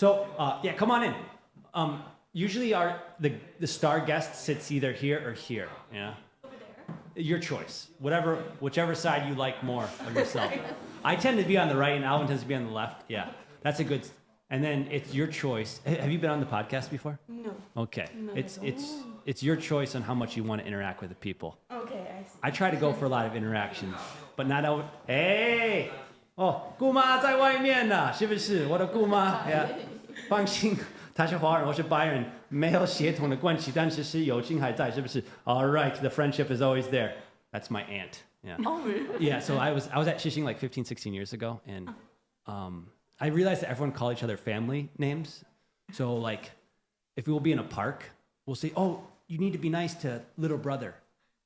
So yeah, come on in. Usually the star guest sits either here or here. Yeah. Over there. Your choice. Whichever side you like more of yourself. I tend to be on the right, and Alvin tends to be on the left. Yeah, that's a good. And then it's your choice. Have you been on the podcast before? No. Okay. No. It's your choice on how much you want to interact with the people. Okay, I see. I try to go for a lot of interactions, but not out. Hey, 姑妈在外面呢，是不是？我的姑妈呀，放心，她是华人，我是白人，没有血统的关系，但是友情还在，是不是 ？All right, the friendship is always there. That's my aunt. Yeah. Oh, really? Yeah. So I was at Shishing like 15, 16 years ago, and I realized that everyone called each other family names. So like, if we will be in a park, we'll say, "Oh, you need to be nice to little brother,"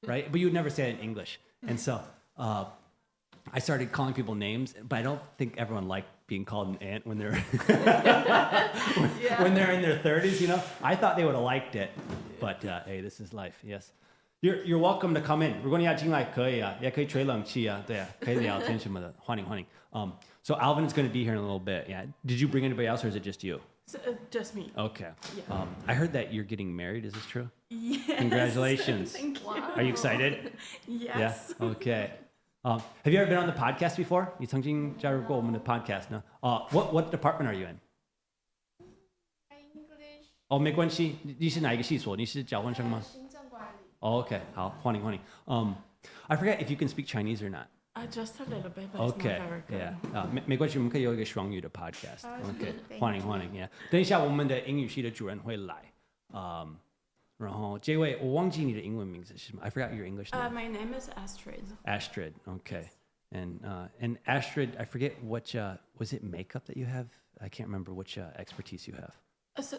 right? But you would never say it in English. And so I started calling people names, but I don't think everyone liked being called an aunt when they're when they're in their 30s. You know, I thought they would have liked it, but hey, this is life. Yes. You're welcome to come in. 如果你要进来可以啊，也可以吹冷气啊，对啊，可以聊天什么的，欢迎欢迎。So Alvin is going to be here in a little bit. Yeah. Did you bring anybody else, or is it just you? So, just me. Okay. Yeah. I heard that you're getting married. Is this true? Yes. Congratulations. Thank you. Are you excited? Yes. Yeah. Okay. Have you ever been on the podcast before? 你曾经加入过我们的 podcast 呢？ What department are you in? English. 哦，没关系。你是哪一个系所？你是交换生吗？行政管理。Okay. 好，欢迎欢迎。I forget if you can speak Chinese or not. Just a little bit, but Okay. it's not very good. Yeah. 没关系，我们可以有一个双语的 podcast. Okay. Thank 欢迎欢迎。Yeah. 等一下，我们的英语系的主任会来。然后这位我忘记你的英文名字是什么 I forgot your English name. My name is Astrid. Astrid. Okay. And Astrid, I forget what was it makeup that you have? I can't remember which expertise you have.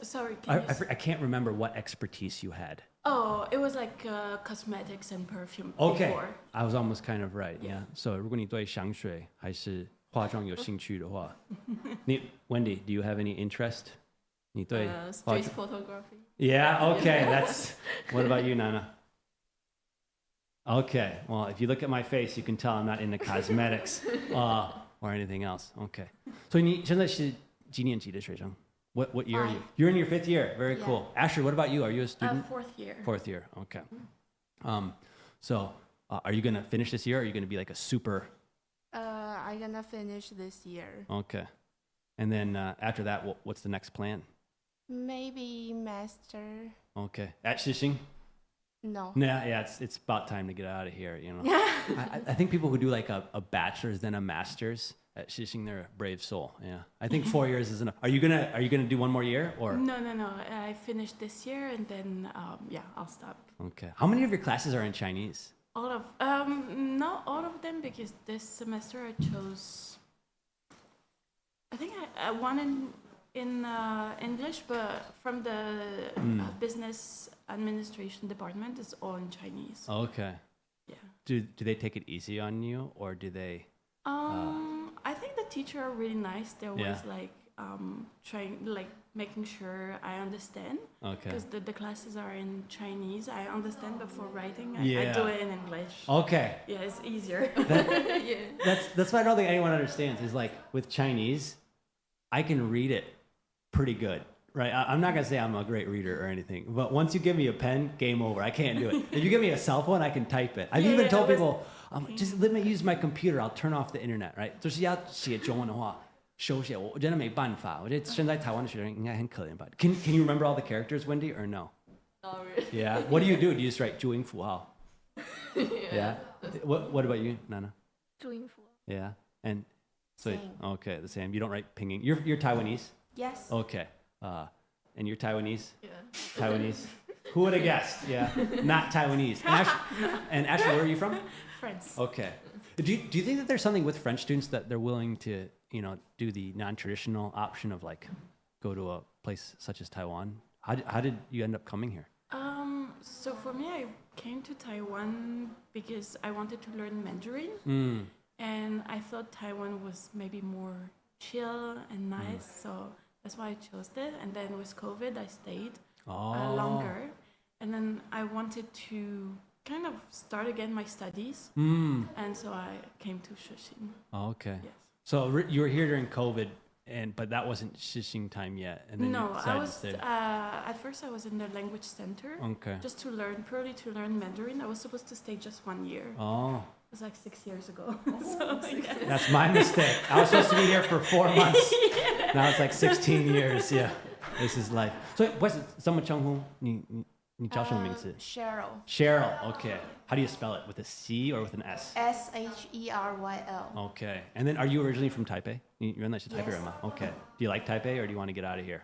Sorry. I can't remember what expertise you had. Oh, it was like cosmetics and perfume Okay. before. I was almost kind of right. Yeah. So 如果你对香水还是化妆有兴趣的话，Wendy, do you have any interest? 你对 Street photography. Yeah, okay. That's what about you, Nana? Okay. Well, if you look at my face, you can tell I'm not into cosmetics or anything else. Okay. So 你现在是几年级的学生? What year are you? You're in your 5th year. Very cool. Asher, what about you? Are you a student? 4th year. 4th year. Okay. So are you going to finish this year, or are you going to be like a super? I'm gonna finish this year. Okay. And then after that, what's the next plan? Maybe master. Okay. At Shishing? No. Yeah, it's about time to get out of here, you know. I think people who do like a bachelor's then a master's at Shishing, they're a brave soul. Yeah. I think 4 years is enough. Are you gonna do one more year, or? No. I finished this year and then I'll stop. Okay. How many of your classes are in Chinese? All of not all of them, because this semester I chose. I think I one in English, but from the business administration department is all in Chinese. Okay. Yeah. Do they take it easy on you, or do they? I think the teacher are really nice. They're always like trying, like making sure I understand. Okay. Because the classes are in Chinese. I understand, but for writing, I do it in English. Okay. Yeah, it's easier. That's what I don't think anyone understands. Is like with Chinese, I can read it pretty good. Right, I'm not gonna say I'm a great reader or anything, but once you give me a pen, game over. I can't do it. If you give me a cell phone, I can type it. I've even told people, just let me use my computer. I'll turn off the internet. Right? 就是要写中文的话，手写我真的没办法。我觉得现在台湾的学生应该很可怜吧？ Can you remember all the characters, Wendy, or no? Not really. Yeah. What do? Do you just write 注音符号? Yeah. What about you, Nana? 注音符. Yeah. And so Same. Okay, the same. You don't write pinyin. You're Taiwanese? Yes. Okay. And you're Taiwanese? Yeah. Taiwanese? Who would have guessed? Yeah, not Taiwanese. And Ashley, where are you from? France. Okay. Do you think that there's something with French students that they're willing to, do the non-traditional option of like go to a place such as Taiwan? How did you end up coming here? So for me, I came to Taiwan because I wanted to learn Mandarin. And I thought Taiwan was maybe more chill and nice, so that's why I chose it. And then with COVID, I stayed longer. And then I wanted to kind of start again my studies. And so I came to Shushin. Okay. Yes. So you were here during COVID, but that wasn't Shishin time yet. And then No, you I decided was to stay. at first I was in the language center Okay. just to learn Mandarin. I was supposed to stay just 1 year. Oh, It was like 6 years ago. So, yeah. that's my mistake. I was supposed to be here for 4 months. Now it's like 16 years. Yeah, this is life. So, 这么称呼你叫什么名字？ Cheryl. Cheryl. Okay. How do you spell it? With a C or with an S? Sheryl. Okay. And then, are you originally from Taipei? 你原来是台北人吗？ Yes. Okay. Do you like Taipei or do you want to get out of here?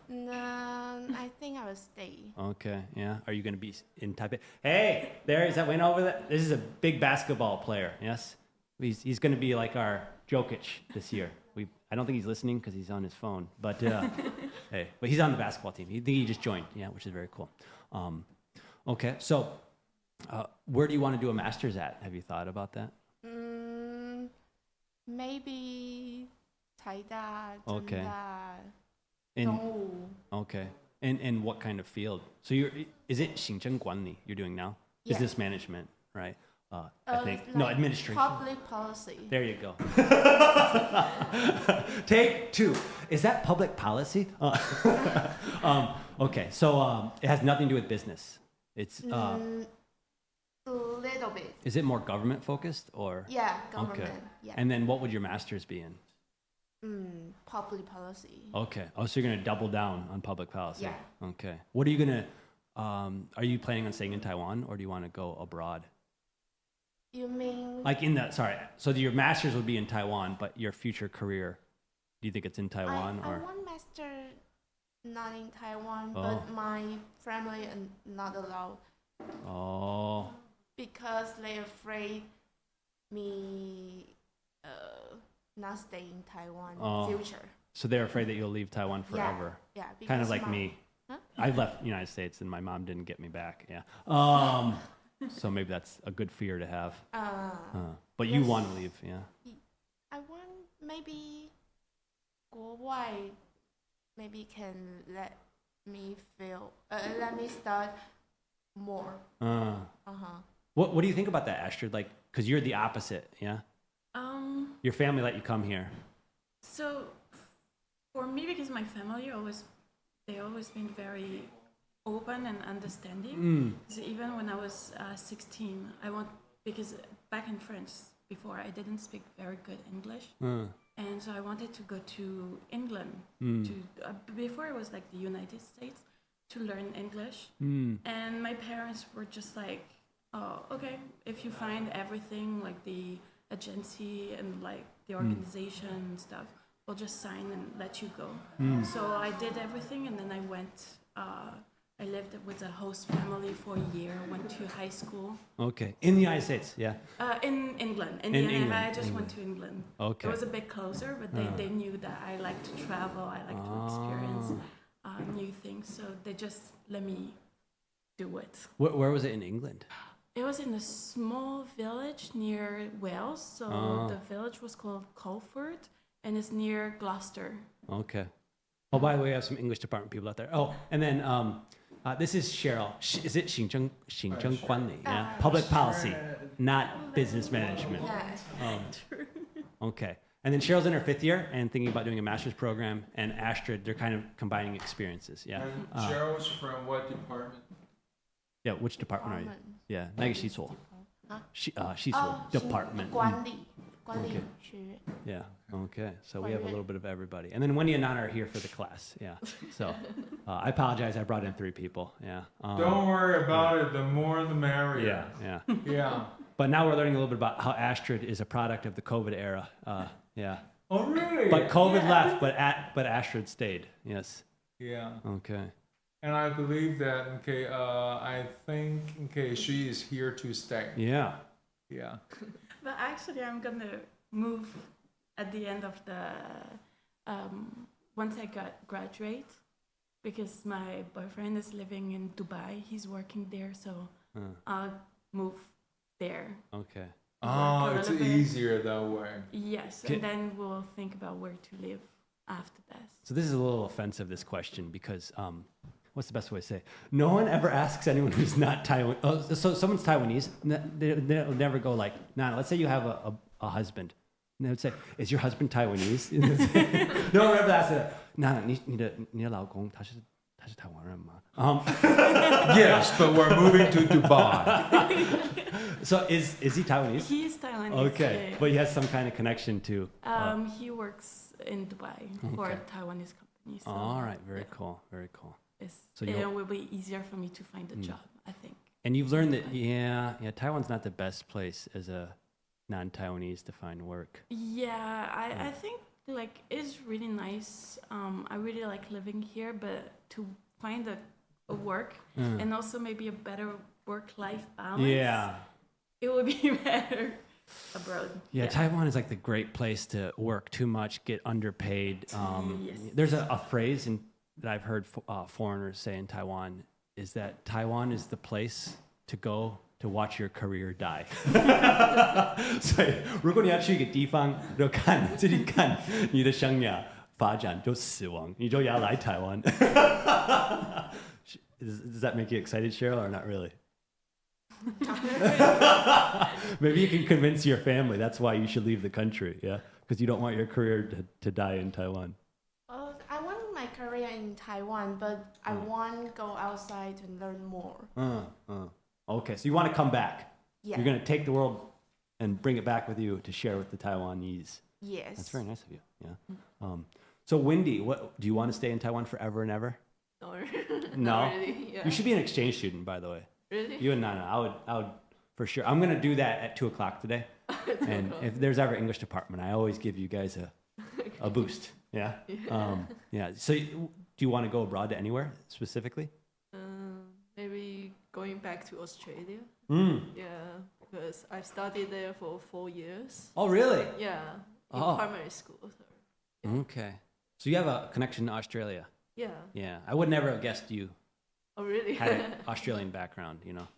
I think I will stay. Okay. Yeah. Are you going to be in Taipei? Hey, is that Wayne over there? This is a big basketball player. Yes. He's going to be like our Jokic this year. I don't think he's listening because he's on his phone. But hey, but he's on the basketball team. He just joined. Yeah, which is very cool. Okay. So, where do you want to do a master's at? Have you thought about that? Maybe 台大, Okay. 政大, 东吴. Okay. And what kind of field? So is it 行政管理 you're doing now? Yeah. Business management, right? I think. Like No, administration. Public policy. There you go. Take 2. Is that public policy? Okay, so it has nothing to do with business. It's A little bit. is it more government focused or? Yeah, government. Okay. Yeah. And then what would your master's be in? Public policy. Okay. Oh, so you're gonna double down on public policy. Yeah. Okay. What are you gonna? Are you planning on staying in Taiwan or do you want to go abroad? You mean? Like so your master's would be in Taiwan, but your future career, do you think it's in Taiwan I or? want master not in Taiwan, Oh. but my family are not allowed Oh, because they're afraid me not stay in Taiwan Oh. future. so they're afraid that you'll leave Taiwan forever. Yeah, Kind of because like my- me. Huh? I left the United States and my mom didn't get me back. Yeah. So maybe that's a good fear to have. But you Yes. want to leave, yeah. I want maybe 国外 maybe can let me start more. What do you think about that, Astrid? Like, because you're the opposite, yeah. Your family let you come here. So for me, because my family they always been very open and understanding. So even when I was 16, because back in France before I didn't speak very good English, and so I wanted to go to England before it was like the United States to learn English. And my parents were just like, oh, okay, if you find everything like the agency and like the organization and stuff, we'll just sign and let you go. So I did everything and then I went. I lived with a host family for a year, went to high school. Okay. In the United States, yeah. In England. In Indiana, England, I just England. went to England. Okay. It was a bit closer, but they knew that I like to travel, I like to experience new things. So they just let me do it. Where was it in England? It was in a small village near Wales. So the village was called Colford, and it's near Gloucester. Okay. Oh, by the way, I have some English department people out there. Oh, and then this is Cheryl. Is it 行政管理? Yeah. Public policy, not business management. Okay. And then Cheryl's in her 5th year and thinking about doing a master's program. And Astrid, they're kind of combining experiences. Yeah. And Cheryl's from what department? Yeah. Which department are you? Yeah. 那个系所. 系所 department. 管理学院. Yeah. Okay. So we have a little bit of everybody. And then Wendy and Nana are here for the class. Yeah. So I apologize. I brought in 3 people. Yeah. Don't worry about it. The more the merrier. Yeah. Yeah. But now we're learning a little bit about how Astrid is a product of the COVID era. Yeah. Oh, really? But COVID left, but Astrid stayed. Yes. Yeah. Okay. And I believe that, I think, she is here to stay. Yeah. Yeah. But actually, I'm gonna move at the end of the once I graduate, because my boyfriend is living in Dubai. He's working there, so I'll move there. Okay. Oh, a it's little bit. easier that way. Yes, Okay. and then we'll think about where to live after that. So this is a little offensive, this question, because what's the best way to say? No one ever asks anyone who's not Taiwan. So someone's Taiwanese. They'll never go like, nah. Let's say you have a husband And they would say, "Is your husband Taiwanese?" No one ever asked that. 那你的老公他是台湾人吗？ Yes, but we're moving to Dubai. So is he Taiwanese? He is Taiwanese. Okay, yeah. but he has some kind of connection to. He works in Dubai for a Taiwanese company. So All right, very cool, very cool. So it will be easier for me to find a job, I think. And you've learned that, Taiwan's not the best place as a non-Taiwanese to find work. Yeah, I think like it's really nice. I really like living here, but to find a work and also maybe a better work-life balance, it would be better abroad. Yeah, Taiwan is like the great place to work too much, get underpaid. Yes. There's a phrase that I've heard foreigners say in Taiwan is that Taiwan is the place to go to watch your career die. 所以如果你要去一个地方，就这里看你的生涯发展就死亡，你就要来台湾。Does that make you excited, Cheryl, or not really? Maybe you can convince your family that's why you should leave the country, yeah? Because you don't want your career to die in Taiwan. I want my career in Taiwan, but I want to go outside to learn more. Okay, so you want to come back. Yeah. You're going to take the world and bring it back with you to share with the Taiwanese. Yes. That's very nice of you, yeah. So Wendy, do you want to stay in Taiwan forever and ever? No. No? Not really, yeah. You should be an exchange student, by the way. Really? You and Nana, I would for sure. I'm going to do that at 2 o'clock today. And if there's ever English department, I always give you guys a boost. Yeah? Yeah. So do you want to go abroad to anywhere specifically? Maybe going back to Australia. Yeah, because I've studied there for 4 years. Oh, really? Yeah, in primary school. So. Okay. So you have a connection to Australia? Yeah. Yeah. I would never have guessed you Oh, really? had an Australian background, you know.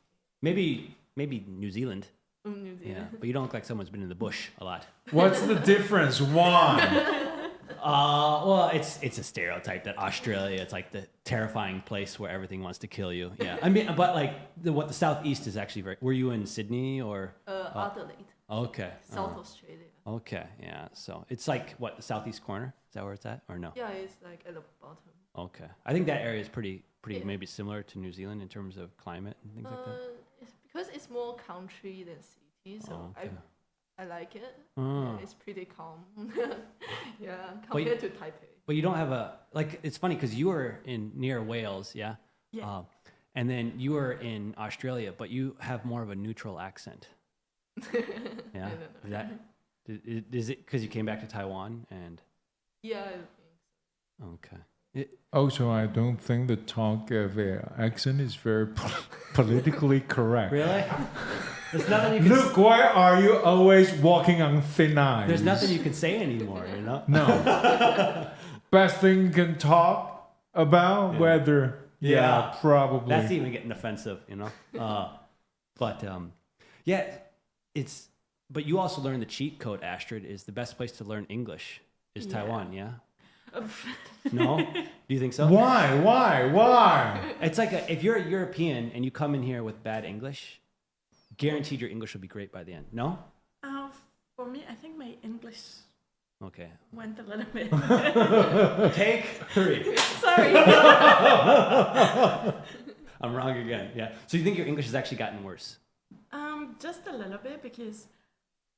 Maybe New Zealand. New Zealand. Yeah. But you don't look like someone's been in the bush a lot. What's the difference? Why? Well, it's a stereotype that Australia, it's like the terrifying place where everything wants to kill you. Yeah. I mean, but like the southeast is actually very. Were you in Sydney or? Adelaide. Okay. South Australia. Okay. Yeah. So it's like what, the southeast corner? Is that where it's at or no? Yeah, it's like at the bottom. Okay. I think that area is pretty maybe similar to New Zealand in terms of climate and things like that. It's because it's more country than city, so okay. I like it. Oh. Yeah, it's pretty calm. Yeah, compared to Taipei. But you don't have it's funny because you were near Wales, yeah? Yeah. And then you were in Australia, but you have more of a neutral accent. Yeah? I don't know. Is it because you came back to Taiwan and? Yeah, I think so. Okay. Also, I don't think the talk of accent is very politically correct. Really? There's nothing you can Look, why are you always walking on thin ice? There's nothing you can say anymore, you know? No. Best thing you can talk about weather. Yeah, probably. That's even getting offensive, you know? But but you also learned the cheat code, Astrid, is the best place to learn English is Taiwan, yeah? No? Do you think so? Why? It's like if you're a European and you come in here with bad English, guaranteed your English will be great by the end. No? For me, I think my English Okay. went a little bit. Take 3. Sorry. I'm wrong again. Yeah. So you think your English has actually gotten worse? Just a little bit, because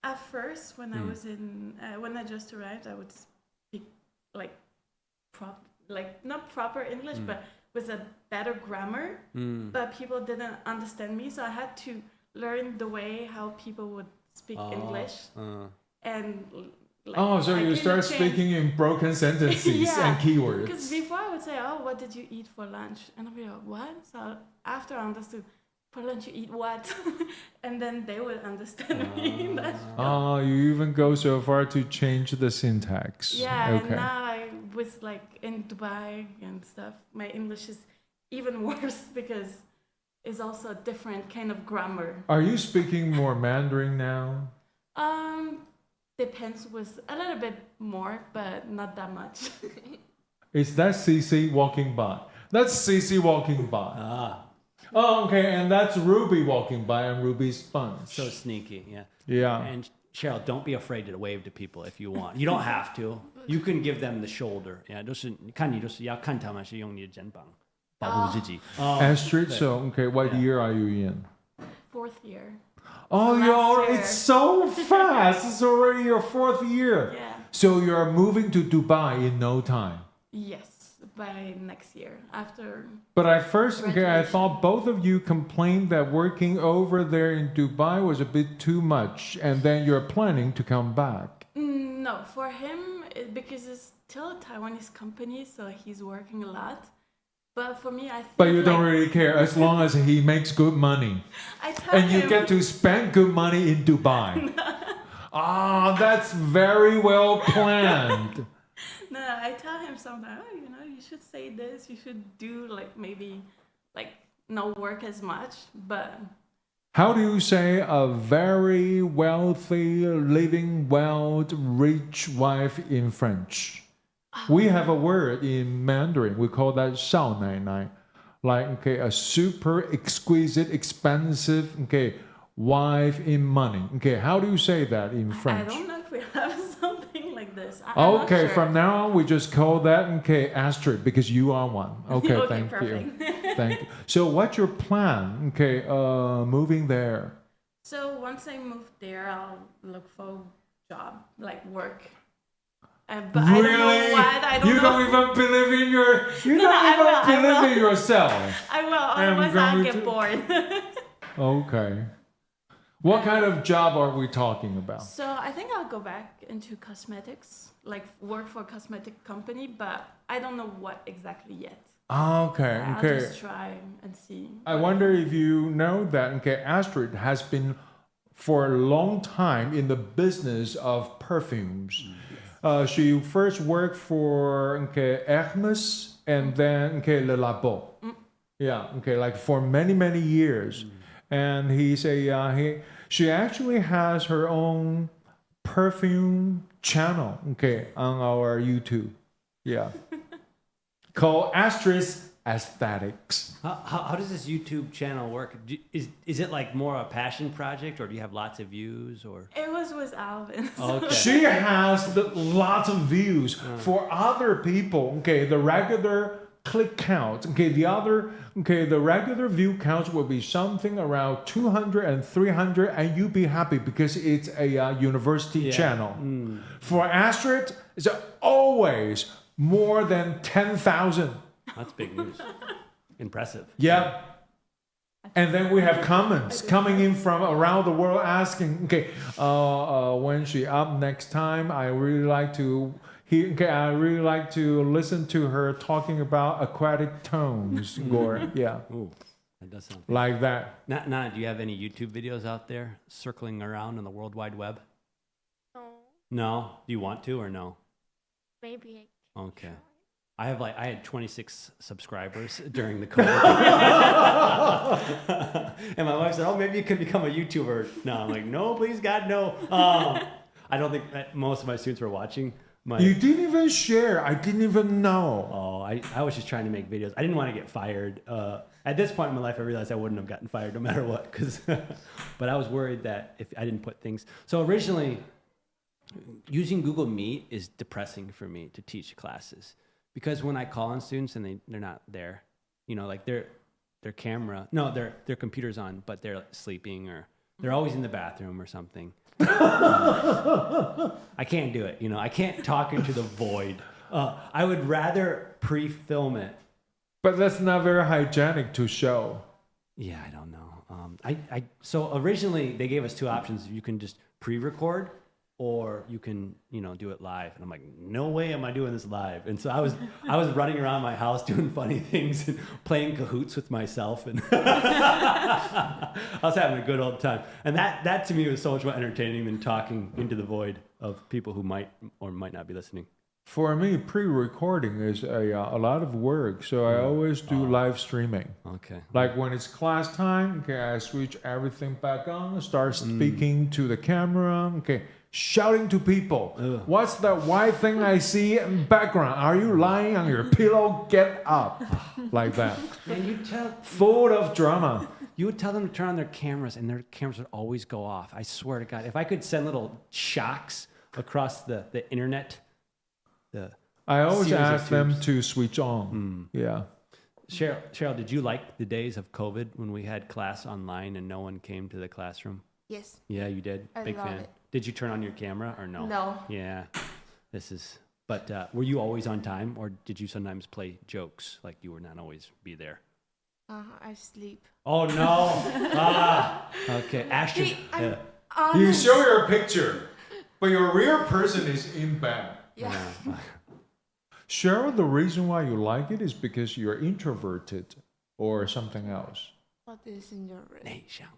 at first when I was when I just arrived, I would speak like not proper English, but with a better grammar. But people didn't understand me, so I had to learn the way how people would speak English. And So you start speaking in broken sentences and keywords. Because before I would say, "Oh, what did you eat for lunch?" And I'd be like, "What?" So after I understood, for lunch you eat what? And then they would understand me. You even go so far to change the syntax. Yeah, okay. And now with like in Dubai and stuff, my English is even worse because it's also a different kind of grammar. Are you speaking more Mandarin now? Depends, with a little bit more, but not that much. Is that CC walking by? That's CC walking by. Oh, okay, and that's Ruby walking by and Ruby's sponge. So sneaky, yeah. Yeah. And Cheryl, don't be afraid to wave to people if you want. You don't have to. You can give them the shoulder. Yeah, 就是看你就是要看他们是用你的肩膀保护自己。Astrid, so okay, what year are you in? 4th year. Oh, Last year. it's so fast. It's already your 4th year. Yeah. So you're moving to Dubai in no time. Yes, by next year after. But at first, okay, I Graduation. thought both of you complained that working over there in Dubai was a bit too much, and then you're planning to come back. No, for him, because it's still a Taiwanese company, so he's working a lot. But for me, I think. But you don't like, really care as long as he makes good money. I tell And you him, get to spend good money in Dubai. Ah, that's very well planned. No, I tell him sometimes, oh, you know, you should say this, you should do like maybe like not work as much, but How do you say a very wealthy, living well, rich wife in French? We have a word in Mandarin. We call that 少奶奶. Like, okay, a super exquisite, expensive, okay, wife in money. Okay, how do you say that in I French? don't know if we have something like this. I'm not Okay, sure. from now on, we just call that, okay, Astrid, because you are one. Okay, Okay, thank perfect. you. Thank you. So what's your plan, okay, moving there? So once I move there, I'll look for a job, like work. But I don't know what. I don't You know. don't even believe in your. You No, don't I even will, I believe will. in yourself. I will, I'm otherwise I'll going get to- bored. Okay. What kind of job are we talking about? So I think I'll go back into cosmetics, like work for a cosmetic company, but I don't know what exactly yet. Okay, I'll okay. just try and see. I what- wonder if you know that, okay, Astrid has been for a long time in the business of perfumes. She first worked for, okay, Hermes and then, okay, Le Labo. Yeah, okay, like for many, many years. And she actually has her own perfume channel, okay, on our YouTube. Yeah. Called Astrid's Aesthetics. How does this YouTube channel work? Is it like more a passion project, or do you have lots of views? Or It was with Alvin. okay, She has lots of views for other people. Okay, the regular click count. Okay, the regular view count will be something around 200 and 300, and you'll be happy because it's a university Yeah. channel. For Astrid, it's always more than 10,000. that's big news. Impressive. Yeah. And then we have comments coming in from around the world asking, okay, when she up next time, I really like to hear, okay, I really like to listen to her talking about aquatic tones, or yeah, Ooh, that does sound. like that. Nana, do you have any YouTube videos out there circling around on the World Wide Web? No, No. Do you want to or no? maybe. Okay. I had 26 subscribers during the COVID. And my wife said, "Oh, maybe you could become a YouTuber." No, I'm like, "No, please, God, no." I don't think that most of my students were watching. You didn't even share. I didn't even know. Oh, I was just trying to make videos. I didn't want to get fired. At this point in my life, I realized I wouldn't have gotten fired no matter what. But I was worried that if I didn't put things. So originally, using Google Meet is depressing for me to teach classes. Because when I call on students and they're not there, you know, like their computer's on, but they're sleeping or they're always in the bathroom or something. I can't do it, you know. I can't talk into the void. I would rather pre-film it. But that's not very hygienic to show. Yeah, I don't know. So originally they gave us two options. You can just pre-record, or you can, you know, do it live. And I'm like, no way am I doing this live. And so I was running around my house doing funny things and playing cahoots with myself. And I was having a good old time. And that to me was so much more entertaining than talking into the void of people who might or might not be listening. For me, pre-recording is a lot of work, so I always do live streaming. Okay. Like when it's class time, okay, I switch everything back on, start speaking to the camera, okay, shouting to people. What's that white thing I see in background? Are you lying on your pillow? Get up. Like that. And you tell Full of drama. You would tell them to turn on their cameras, and their cameras would always go off. I swear to God, if I could send little shocks across the internet, I always series of ask them tubes. to switch on. Yeah. Cheryl, did you like the days of COVID when we had class online and no one came to the classroom? Yes. Yeah, you did. I Big love fan. it. Did you turn on your camera or no? No. Yeah, But were you always on time, or did you sometimes play jokes like you were not always be there? I sleep. Oh no! Okay, Astrid. I'm You honest. show your picture, but your real person is in bed. Yeah. Cheryl, the reason why you like it is because you're introverted or something else. What is in your room? 内向，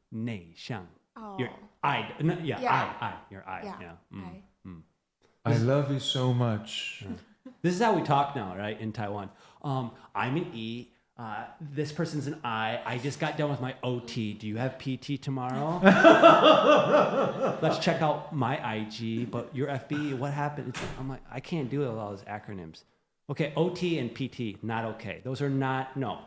内向。 Oh. Your eye, no, yeah, Yeah. eye, your eye, Yeah. yeah. I love it so much. This is how we talk now, right? In Taiwan, I'm an E. This person's an I. I just got done with my OT. Do you have PT tomorrow? Let's check out my IG. But your FB, what happened? I'm like, I can't do it with all those acronyms. Okay, OT and PT, not okay. Those are not, no.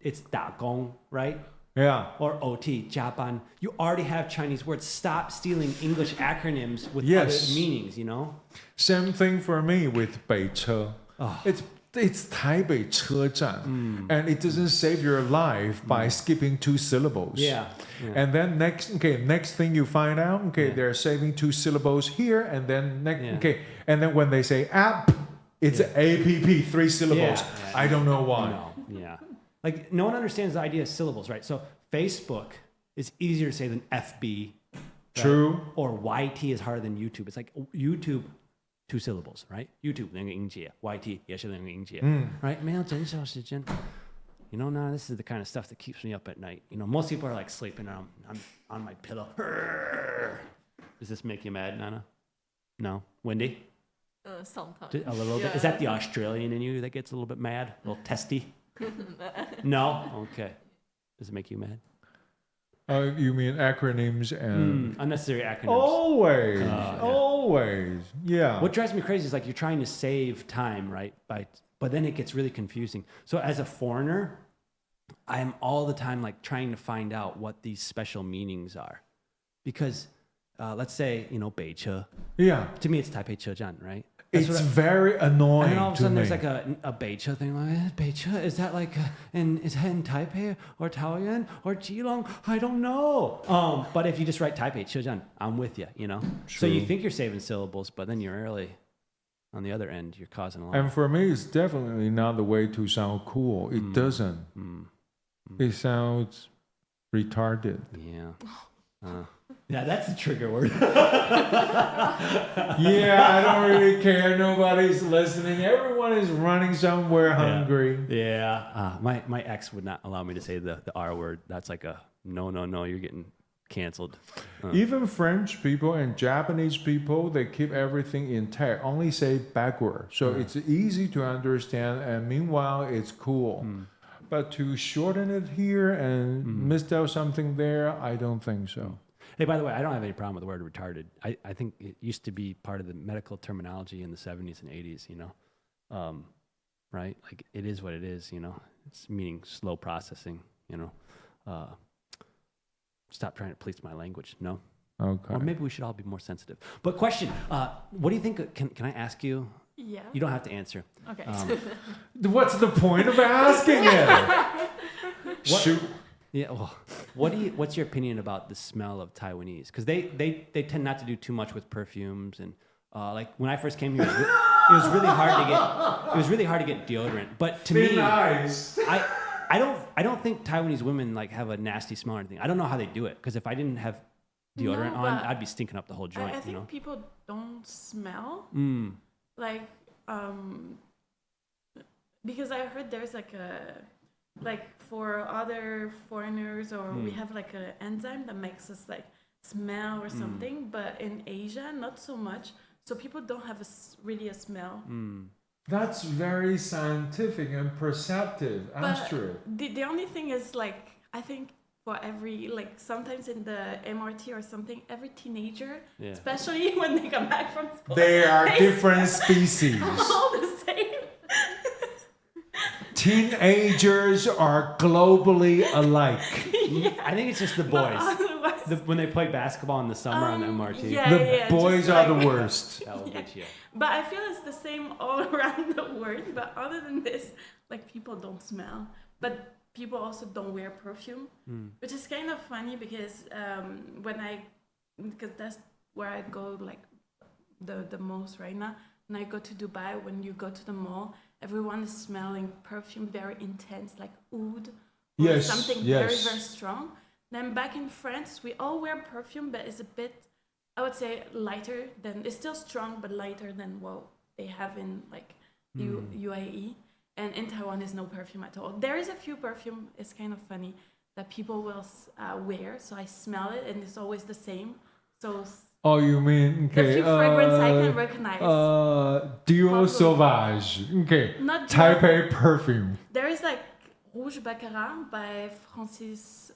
It's 打工, right? Yeah. Or OT, Japan. You already have Chinese words. Stop stealing English acronyms with Yes. other meanings, you know? Same thing for me with 北车. Oh. It's 台北车站, and it doesn't save your life by skipping 2 syllables. Yeah. And then next thing you find out, Yeah. they're saving 2 syllables here, and then Yeah. and then when they say app, it's APP, 3 syllables. Yeah. I don't know why. No, yeah. Like, no one understands the idea of syllables, right? So Facebook is easier to say than FB. Right? True. Or YT is harder than YouTube. It's like YouTube, 2 syllables, right? YouTube 那个音节 YT 也是那个音节 right? 没有整小时间 You know, now this is the kind of stuff that keeps me up at night. You know, most people are like sleeping and I'm on my pillow. Does this make you mad, Nana? No? Wendy? Sometimes. A little bit? Is that the Australian in you that gets a little bit mad? A little testy? No? Okay. Does it make you mad? You mean acronyms and... Unnecessary acronyms. Always. Yeah. Always. Yeah. What drives me crazy is like you're trying to save time, right? But then it gets really confusing. So as a foreigner, I'm all the time like trying to find out what these special meanings are. Because let's say, you know, 北车. Yeah. To me, it's Taipei 车站, right? It's very annoying And then all of a to sudden me. there's like a 北车 thing. Like, 北车, is that like is that in Taipei or Taoyuan or Keelung? I don't know. But if you just write Taipei 车站, I'm with you, you know? So you True. think you're saving syllables, but then you're really, on the other end, you're causing a lot. And for me, it's definitely not the way to sound cool. It doesn't. It sounds retarded. Yeah. Yeah, that's the trigger word. Yeah, I don't really care. Nobody's listening. Everyone is running somewhere hungry. Yeah. My ex would not allow me to say the R word. That's like a no, you're getting canceled. Even French people and Japanese people, they keep everything intact, only say backward. So it's easy to understand, and meanwhile, it's cool. But to shorten it here and miss out something there, I don't think so. Hey, by the way, I don't have any problem with the word retarded. I think it used to be part of the medical terminology in the 70s and 80s, you know? Right? Like, it is what it is, you know? It's meaning slow processing, you know? Stop trying to police my language, no? Okay. Or maybe we should all be more sensitive. But question, what do you think, can I ask you? Yeah. You don't have to answer. Okay. What's the point of asking it? Shoot. Yeah, well, what's your opinion about the smell of Taiwanese? Because they tend not to do too much with perfumes, and like when I first came here, it was really hard to get deodorant. But to me, Nice. I don't think Taiwanese women like have a nasty smell or anything. I don't know how they do it, because if I didn't have deodorant No, on, but I'd be stinking up the whole joint. I think you know? people don't smell. Like, because I heard there's like for other foreigners, or we have like an enzyme that makes us like smell or something, but in Asia, not so much. So people don't have really a smell. That's very scientific and perceptive, Astrid. But the only thing is, like, I think for every, like, sometimes in the MRT or something, every teenager, Yeah. especially when they come back from school, They are they different species. all the same. Teenagers are globally alike. I think it's just the boys. When they play basketball in the summer on the MRT. yeah. The boys just are like- the worst. That will get you. But I feel it's the same all around the world. But other than this, like people don't smell. But people also don't wear perfume, which is kind of funny because because that's where I go like the most right now. When I go to Dubai, when you go to the mall, everyone is smelling perfume very intense, like oud, or Yes, something yes. very, very strong. Then back in France, we all wear perfume, but it's a bit, I would say, lighter than, it's still strong, but lighter than what they have in like UAE. And in Taiwan, there's no perfume at all. There is a few perfume, it's kind of funny, that people will wear. So I smell it and it's always the same. So Oh, you mean, the okay. few fragrance I can recognize. Dior Probably. Sauvage. Okay. Not Taipei perfume. There is like Rouge Baccarat by Francis,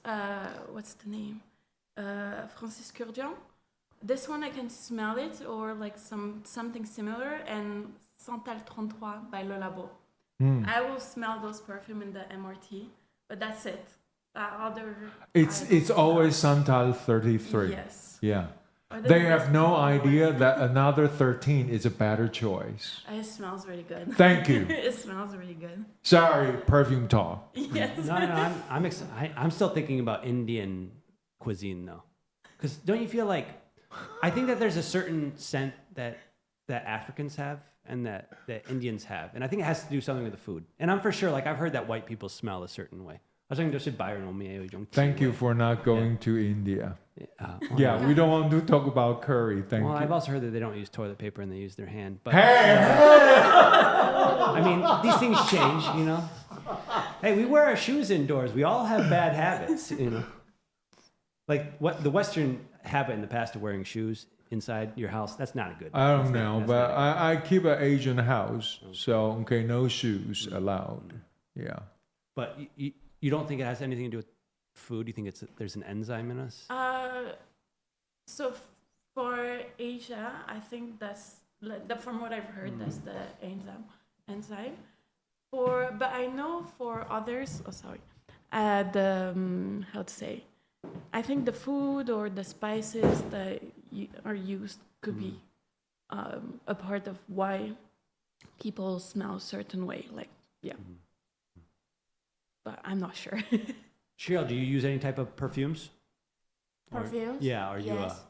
what's the name? Francis Kurdian. This one I can smell it, or like something similar, and Santal 33 by Le Labo. I will smell those perfume in the MRT, but that's it. It's always Santal 33. Yes. Yeah. Or They the- have no idea that another 13 is a better choice. It smells really good. Thank you. It smells really good. Sorry, perfume talk. Yes. No, I'm still thinking about Indian cuisine though, because don't you feel like I think that there's a certain scent that Africans have and that Indians have, and I think it has to do something with the food. And I'm for sure, like I've heard that white people smell a certain way. Thank you for not going to India. Well, Yeah, we don't want to talk about curry. Thank Well, you. I've also heard that they don't use toilet paper and they use their hand. But Hey! I mean, these things change, you know. Hey, we wear our shoes indoors. We all have bad habits, you know. Like what the Western habit in the past of wearing shoes inside your house, that's not a good. I don't that's not- know, that's but not I keep an Asian house, so okay, no shoes allowed. Yeah. But you don't think it has anything to do with food? You think there's an enzyme in us? So for Asia, I think that's from what I've heard, that's the enzyme. But I know for others, how to say, I think the food or the spices that are used could be a part of why people smell a certain way. Like, yeah. But I'm not sure. Cheryl, do you use any type of perfumes? Perfumes? Yeah, are you Yes.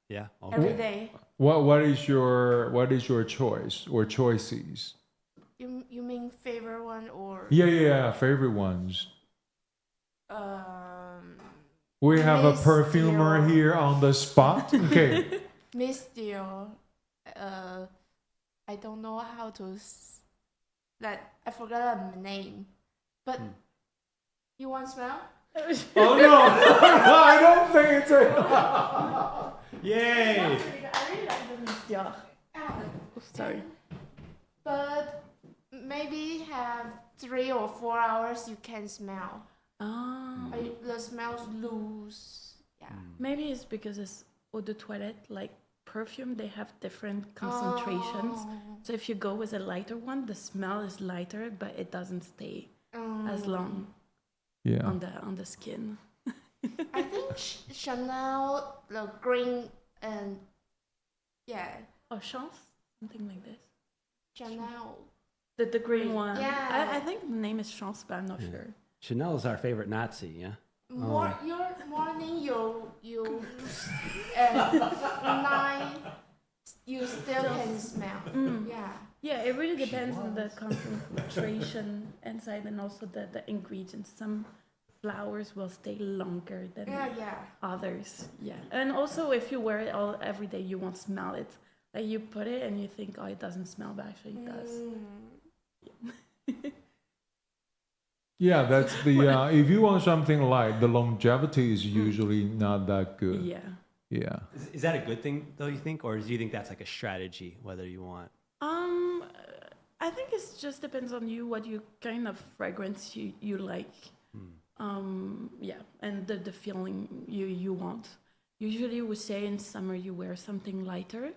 yeah? Okay. Every day. What is your choice or choices? You mean favorite one or Yeah, favorite ones. We have a Miss perfumer Dior. here on the spot. Okay. Miss Dior. I don't know how to I forgot the name. But you want to smell? Oh no! I don't think it's a. Yay! I really like the Miss Dior. Sorry. But maybe have 3 or 4 hours you can smell. The smells loose. Yeah. Maybe it's because it's eau de toilette, like perfume, they have different concentrations. Oh. So if you go with a lighter one, the smell is lighter, but it doesn't stay as long Yeah. on the skin. I think Chanel, the green and Or Chance, something like this. Chanel. The green one. Yeah. I think the name is Chance, but I'm not sure. Chanel is our favorite Nazi, yeah? Your morning you night you still can smell. Yeah. Yeah, it really depends on the concentration inside and also the ingredients. Some flowers will stay longer than Yeah. others. Yeah. And also if you wear it every day, you won't smell it. Like you put it and you think, oh, it doesn't smell, but actually it does. Yeah, that's the. If you want something light, the longevity is usually not that good. Yeah. Yeah. Is that a good thing, though, you think? Or do you think that's like a strategy, whether you want? I think it just depends on you, what you kind of fragrance you like. Yeah, and the feeling you want. Usually we say in summer you wear something lighter,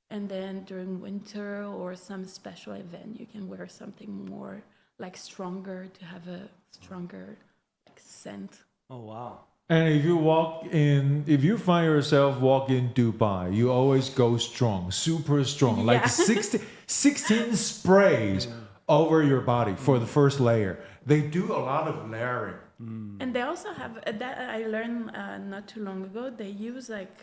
and then during winter or some special event you can wear something more like stronger, to have a stronger like scent. Oh wow. And if you find yourself walking in Dubai, you always go strong, super strong, like 16 sprays over your body for the first layer. They do a lot of layering. And they also have that I learned not too long ago. They use like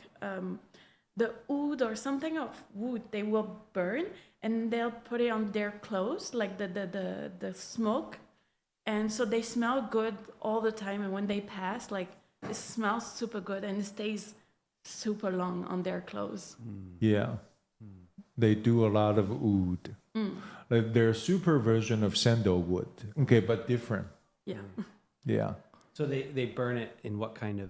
the wood or something of wood. They will burn and they'll put it on their clothes, like the smoke, and so they smell good all the time. And when they pass, like it smells super good and it stays super long on their clothes. Yeah, they do a lot of wood. Like their super version of sandalwood. Okay, but different. Yeah. Yeah. So they burn it in what kind of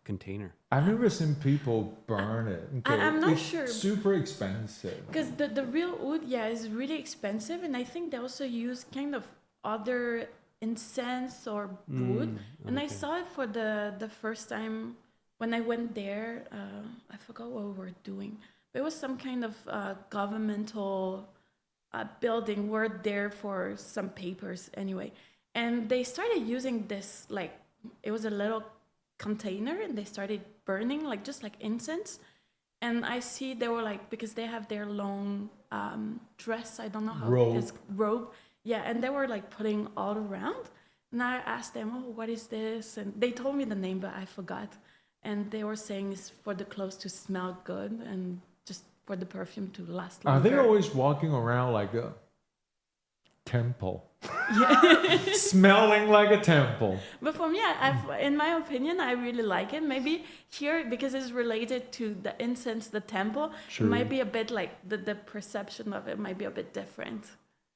container? I've never seen people burn it. Okay. I'm not it's sure. Super expensive. Because the real wood, is really expensive, and I think they also use kind of other incense or wood. And I saw it for the first time when I went there. I forgot what we were doing. But it was some kind of governmental building. We're there for some papers anyway. And they started using this, like, it was a little container, and they started burning, like, just like incense. And I see they were like, because they have their long dress, I don't know how robe. it's robe. Yeah, and they were like putting all around. And I asked them, oh, what is this? And they told me the name, but I forgot. And they were saying it's for the clothes to smell good and just for the perfume to last longer. Are they always walking around like a temple? Yeah. Smelling like a temple. But for me, in my opinion, I really like it. Maybe here, because it's related to the incense, the temple, True. it might be a bit like the perception of it might be a bit different.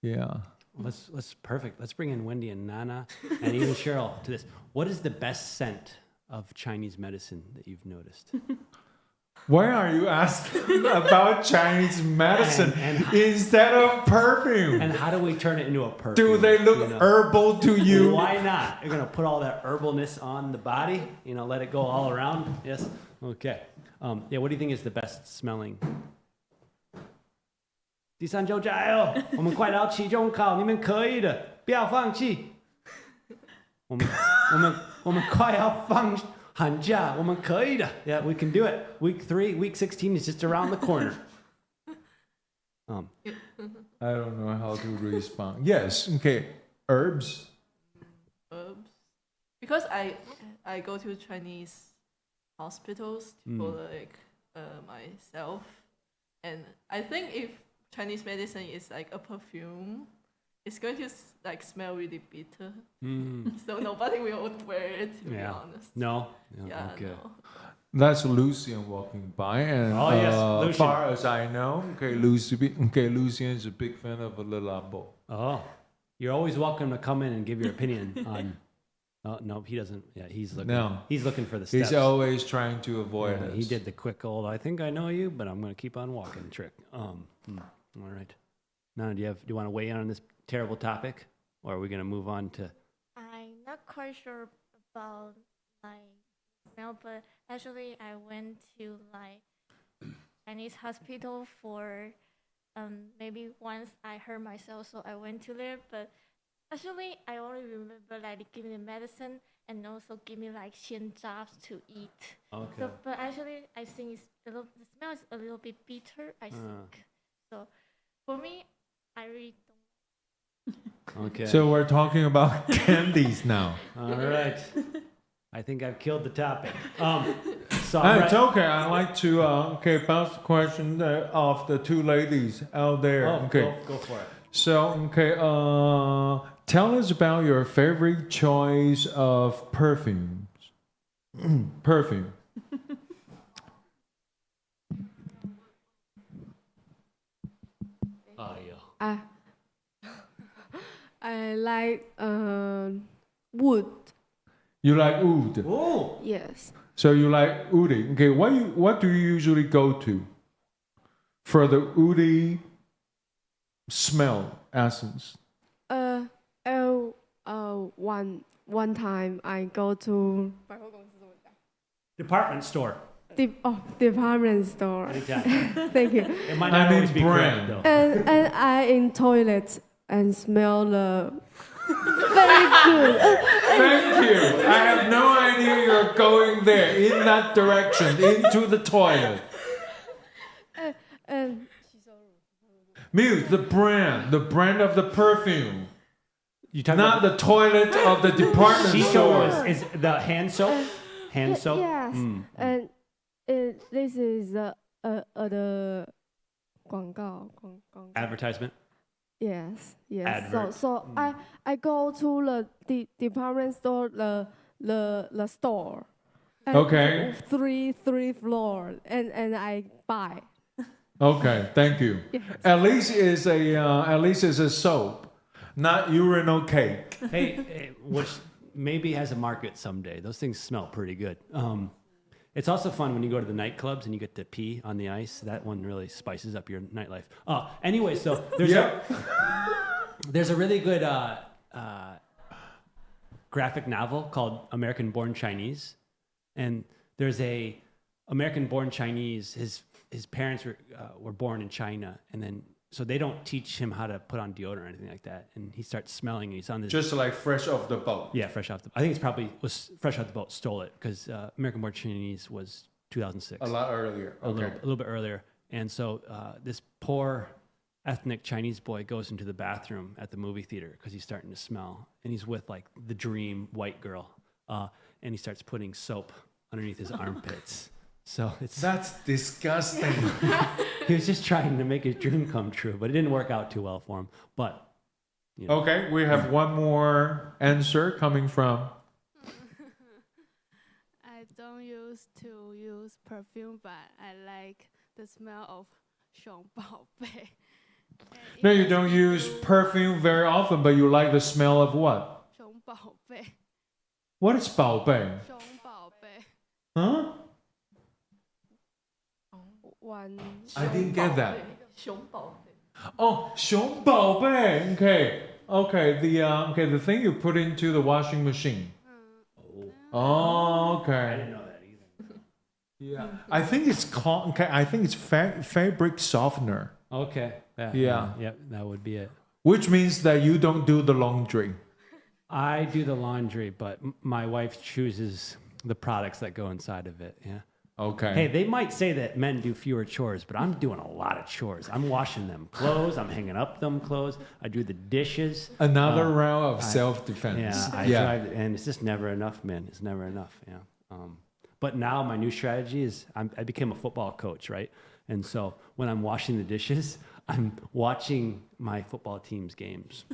Yeah. Let's perfect. Let's bring in Wendy and Nana and even Cheryl to this. What is the best scent of Chinese medicine that you've noticed? Why are you asking about Chinese medicine And instead of perfume? And how do we turn it into a perfume? Do they look you know? herbal to you? Why not? You're gonna put all that herbalness on the body. Let it go all around. Yes. Okay. Yeah. What do you think is the best smelling? 第三周加油！我们快到期中考，你们可以的，不要放弃。我们快要放寒假，我们可以的。Yeah, we can do it. Week 3, week 16 is just around the corner. I don't know how to respond. Yes. Okay. Herbs. Herbs. Because I go to Chinese hospitals for like myself, and I think if Chinese medicine is like a perfume, it's going to like smell really bitter. So nobody will wear it, to be honest. No? Yeah, okay. no. That's Lucian walking by, and Lucian. far as I know, Lucian is a big fan of Le Labo. Oh, you're always welcome to come in and give your opinion on. Oh no, he doesn't. Yeah, he's looking. No. He's looking for the steps. He's always trying to avoid us. He did the quick old. I think I know you, but I'm going to keep on walking trick. All right. Nana, do you want to weigh in on this terrible topic, or are we going to move on to? I'm not quite sure about like smell, but actually I went to like Chinese hospital for maybe once I hurt myself, so I went to there. But actually I only remember like they give me the medicine and also give me like xian jobs to eat. Okay. So, but actually I think the smell is a little bit bitter. I think so. For me, I really don't. Okay. So we're talking about candies now. All right. I think I've killed the topic. So It's okay. I'd like to bounce the question of the two ladies out there. Oh, Okay. go for it. So tell us about your favorite choice of perfumes. Perfume. I like wood. You like oud. Oh. Yes. So you like oudie. Okay, what do you usually go to for the oudie smell essence? One time I go to Department store. department store. Anytime. Thank you. It might not always be correct, brand. though. And I in toilet and smell the very good. Thank you. I have no idea you're going there in that direction into the toilet. And Muse, the brand of the perfume, You talking not the toilet of the department Shiso store. is the hand soap? Hand soap? Yes, and this is the 广告 Advertisement? Yes. Advert. So I go to the department store, the store. And Okay. Three floor, and I buy. Okay, thank you. Yes. At least is a soap, not urinal cake. Hey, which maybe has a market someday. Those things smell pretty good. It's also fun when you go to the nightclubs and you get to pee on the ice. That one really spices up your nightlife. Anyway, so there's a really good graphic novel called American Born Chinese, and there's a American Born Chinese. His parents were born in China, and then so they don't teach him how to put on deodorant or anything like that. And he starts smelling, and he's on this. Just like fresh off the boat. Yeah, fresh off the. I think it's probably was fresh off the boat. Stole it because American Born Chinese was 2006. A lot earlier. Okay. A little bit earlier. And so this poor ethnic Chinese boy goes into the bathroom at the movie theater because he's starting to smell, and he's with like the dream white girl, and he starts putting soap underneath his armpits. So That's disgusting. he was just trying to make his dream come true, but it didn't work out too well for him. But you know. Okay, we have one more answer coming from. I don't use perfume, but I like the smell of 熊宝贝. No, you don't use perfume very often, but you like the smell of what? 熊宝贝. What is 宝贝? 熊宝贝. Huh? One. I didn't get that. 熊宝贝. Oh, 熊宝贝. Okay. The thing you put into the washing machine. Oh, I okay. didn't know that either. Yeah. I think it's called. Okay, I think it's fabric softener, Okay. Yeah. That would be it. which means that you don't do the laundry. I do the laundry, but my wife chooses the products that go inside of it. Yeah. Okay. Hey, they might say that men do fewer chores, but I'm doing a lot of chores. I'm washing them clothes. I'm hanging up them clothes. I do the dishes. Another round of self-defense. Yeah, I drive, and it's just never enough, man. It's never enough. Yeah. But now my new strategy is I became a football coach, right? And so when I'm washing the dishes, I'm watching my football team's games.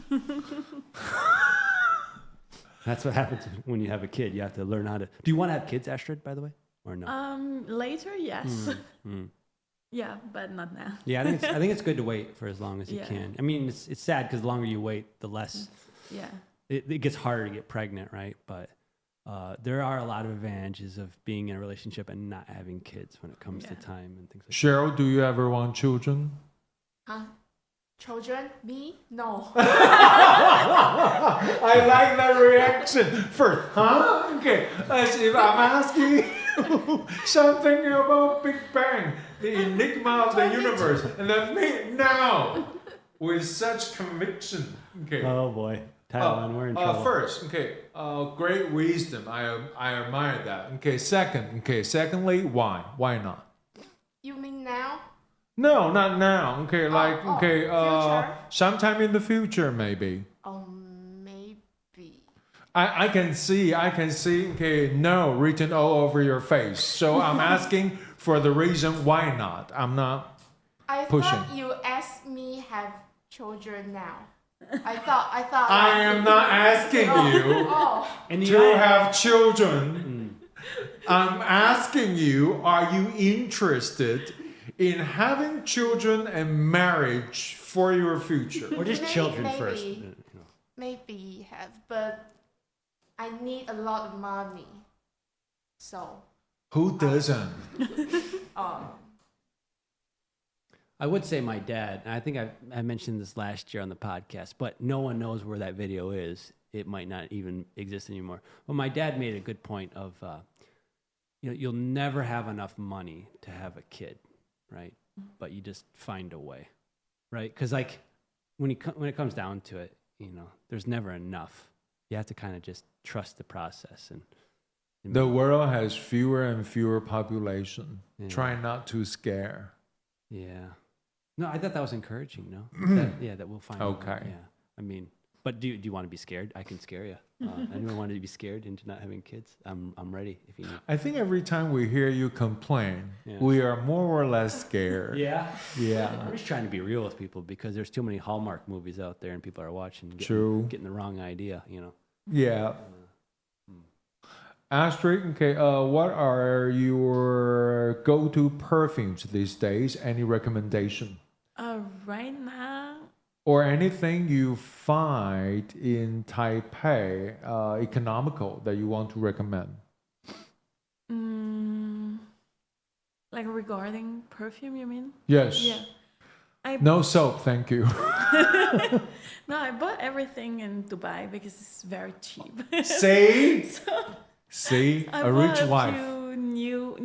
That's what happens when you have a kid. You have to learn how to. Do you want to have kids, Astrid, by the way? Or no? Later, yes. Yeah, but not now. Yeah, I think it's good to wait for as long as you Yeah. can. I mean, it's sad because the longer you wait, the less Yeah. it gets harder to get pregnant, right? But there are a lot of advantages of being in a relationship and not having kids when it comes to Yeah. time and things like Cheryl, do you ever want children? Huh? Children? Me? No. I like that reaction. First, huh? Okay, as if I'm asking you something about Big Bang, the enigma of the universe, and then me now with such conviction. Okay. that. Oh boy, Taiwan, we're in trouble. First, great wisdom. I admire that. Secondly, why? Why not? You mean now? No, not now. Future? Sometime in the future, maybe. Oh, maybe. I can see, no written all over your face. So I'm asking for the reason why not. I'm not I pushing. thought you asked me have children now. I thought. I am not asking you Oh, In the to United- have children. I'm asking you, are you interested in having children and marriage for your future? or just children first. maybe. Maybe have, but I need a lot of money. So, Who doesn't? I would say my dad, and I think I mentioned this last year on the podcast, but no one knows where that video is. It might not even exist anymore. But my dad made a good point of, you'll never have enough money to have a kid, right? But you just find a way, right? Because like when it comes down to it, there's never enough. You have to kind of just trust the process and The world has fewer and fewer population. Yeah. Try not to scare. Yeah. No, I thought that was encouraging. No. That we'll find. Okay. Out. Yeah. I mean, but do you want to be scared? I can scare you. Anyone want to be scared into not having kids? I'm ready if you need. I think every time we hear you complain, Yeah. we are more or less scared. Yeah. Yeah. I'm just trying to be real with people because there's too many Hallmark movies out there and people are watching, getting the wrong idea. Yeah. Astrid, okay, what are your go-to perfumes these days? Any recommendation? Right now, Or anything you find in Taipei economical that you want to recommend? like regarding perfume, you mean? Yes. Yeah. No soap, thank you. No, I bought everything in Dubai because it's very cheap. See? So See? I A rich bought wife. few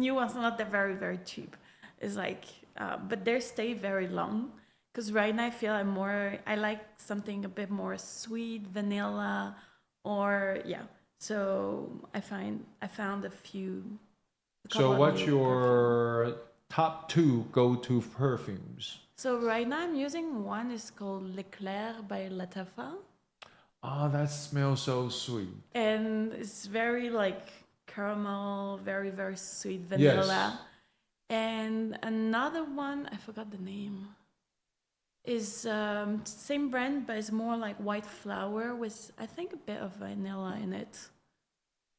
new ones, not that very, very cheap. It's like, but they stay very long. Because right now I feel I like something a bit more sweet, vanilla, or So I found a few. So what's your top 2 go-to perfumes? So right now I'm using one. It's called L'Eclair by Latafa. Oh, that smells so sweet. And it's very like caramel, very, very sweet vanilla. Yes. And another one, I forgot the name, is same brand, but it's more like white flower with, I think, a bit of vanilla in it.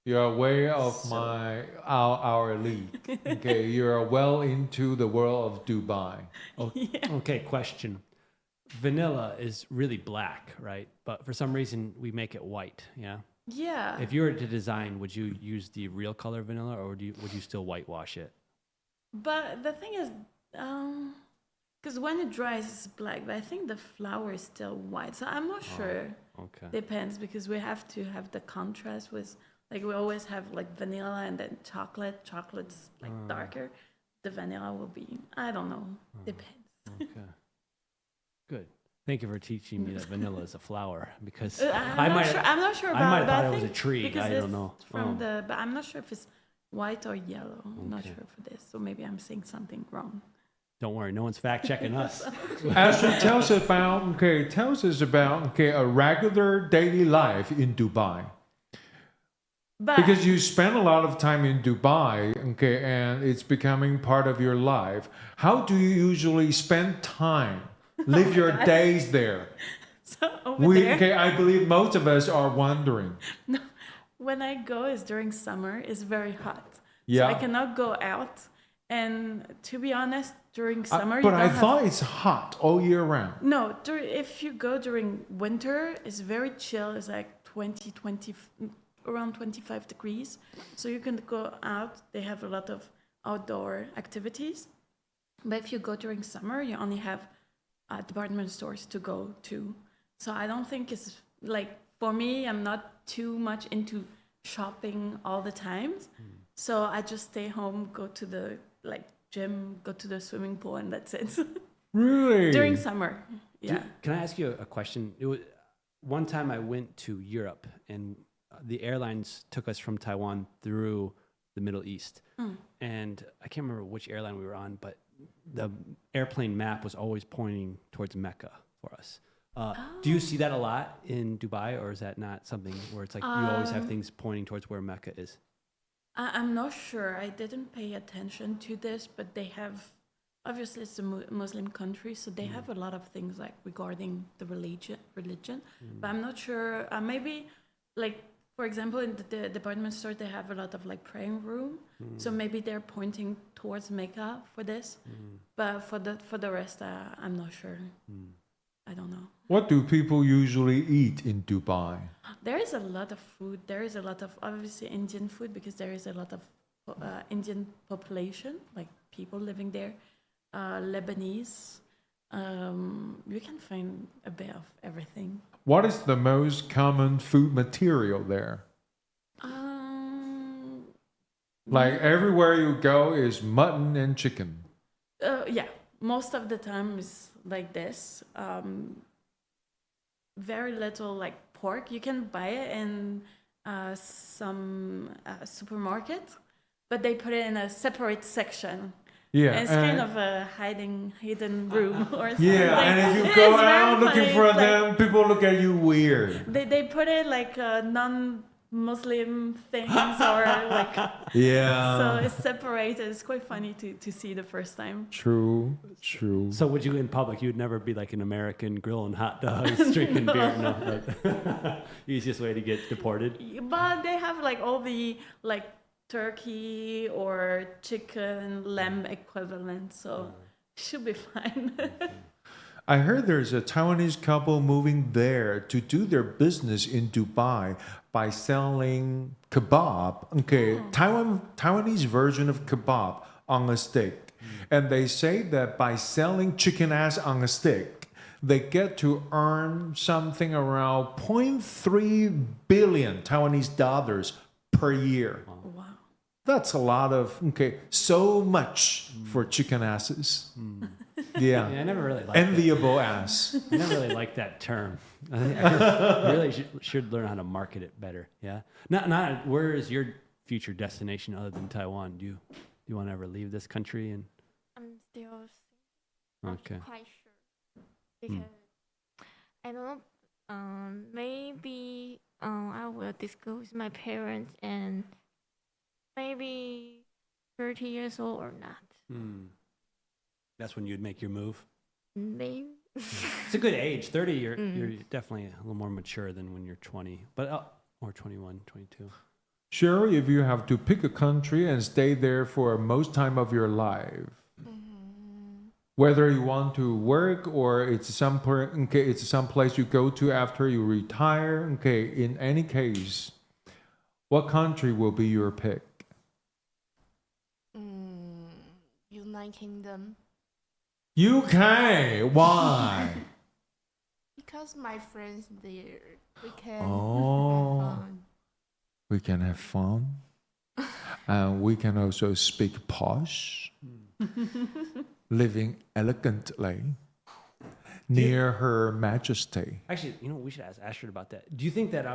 You're way off our league. Okay, you're well into the world of Dubai. Okay, question. Vanilla is really black, right? But for some reason we make it white. Yeah. Yeah. If you were to design, would you use the real color vanilla, or would you still whitewash it? But the thing is, because when it dries, it's black. But I think the flower is still white. So I'm not sure. Okay. Depends, because we have to have the contrast with, like, we always have like vanilla and then chocolate. Chocolate's like darker. The vanilla will be, I don't know. Depends. Okay. Good. Thank you for teaching me that vanilla is a flower, because I'm not sure about I might have that. thought it was a tree. Because I don't know. but I'm not sure if it's white or yellow. I'm not Okay. sure for this. So maybe I'm saying something wrong. Don't worry, no one's fact checking us. Astrid, tell us about a regular daily life in Dubai. But Because you spend a lot of time in Dubai, okay, and it's becoming part of your life. How do you usually spend time? Live your days there? so over there, Okay, I believe most of us are wondering. when I go is during summer. It's very hot. Yeah. So I cannot go out. And to be honest, during summer, But you I don't thought it's hot all year round. No, if you go during winter, it's very chill. It's like 20, around 25 degrees. So you can go out. They have a lot of outdoor activities. But if you go during summer, you only have department stores to go to. So I don't think it's like, for me, I'm not too much into shopping all the times. So I just stay home, go to the gym, go to the swimming pool, and that's it. Really? During summer, yeah. Can I ask you a question? It was one time I went to Europe, and the airlines took us from Taiwan through the Middle East. And I can't remember which airline we were on, but the airplane map was always pointing towards Mecca for us. Do you see that a lot in Dubai, or is that not something where it's like you always have things pointing towards where Mecca is? I'm not sure. I didn't pay attention to this, but they have, obviously it's a Muslim country, so they have a lot of things like regarding the religion. But I'm not sure. Maybe, like, for example, in the department store, they have a lot of like praying room. So maybe they're pointing towards Mecca for this. But for the rest, I'm not sure. I don't know. What do people usually eat in Dubai? There is a lot of food. There is a lot of, obviously, Indian food, because there is a lot of Indian population, like people living there. Lebanese. You can find a bit of everything. What is the most common food material there? Like everywhere you go is mutton and chicken. Yeah, most of the time is like this. very little like pork. You can buy it in some supermarket, but they put it in a separate section. Yeah, And it's kind of a hidden room or something. yeah, and if you go It's very out looking funny. for It's like- them, people look at you weird. They put it like non-Muslim things or like Yeah. so it's separated. It's quite funny to see the first time. True. So would you in public? You'd never be like an American grilling hot dogs, drinking beer. No, like, easiest way to get deported. But they have like all the like turkey or chicken, lamb equivalent, so should be fine. I heard there's a Taiwanese couple moving there to do their business in Dubai by selling kebab. Okay, Taiwanese version of kebab on a stick. And they say that by selling chicken ass on a stick, they get to earn something around 0.3 billion Taiwanese dollars per year. Wow. That's a lot of, so much for chicken asses. Yeah. I never really liked Enviable ass. I never really liked that term. I think I really should learn how to market it better. Yeah. Not. Where is your future destination other than Taiwan? Do you want to ever leave this country? And I'm still not okay. quite sure because I don't know. Maybe I will discuss with my parents and maybe 30 years old or not. That's when you'd make your move. Maybe. It's a good age. 30, you're definitely a little more mature than when you're 20, but or 21, 22. Cheryl, if you have to pick a country and stay there for most time of your life, whether you want to work or it's some place you go to after you retire, in any case, what country will be your pick? United Kingdom. UK. Why? Because my friends there, we can Oh. have fun. We can have fun. And we can also speak posh, living elegantly near Her Majesty. Actually, we should ask Astrid about that. Do you think that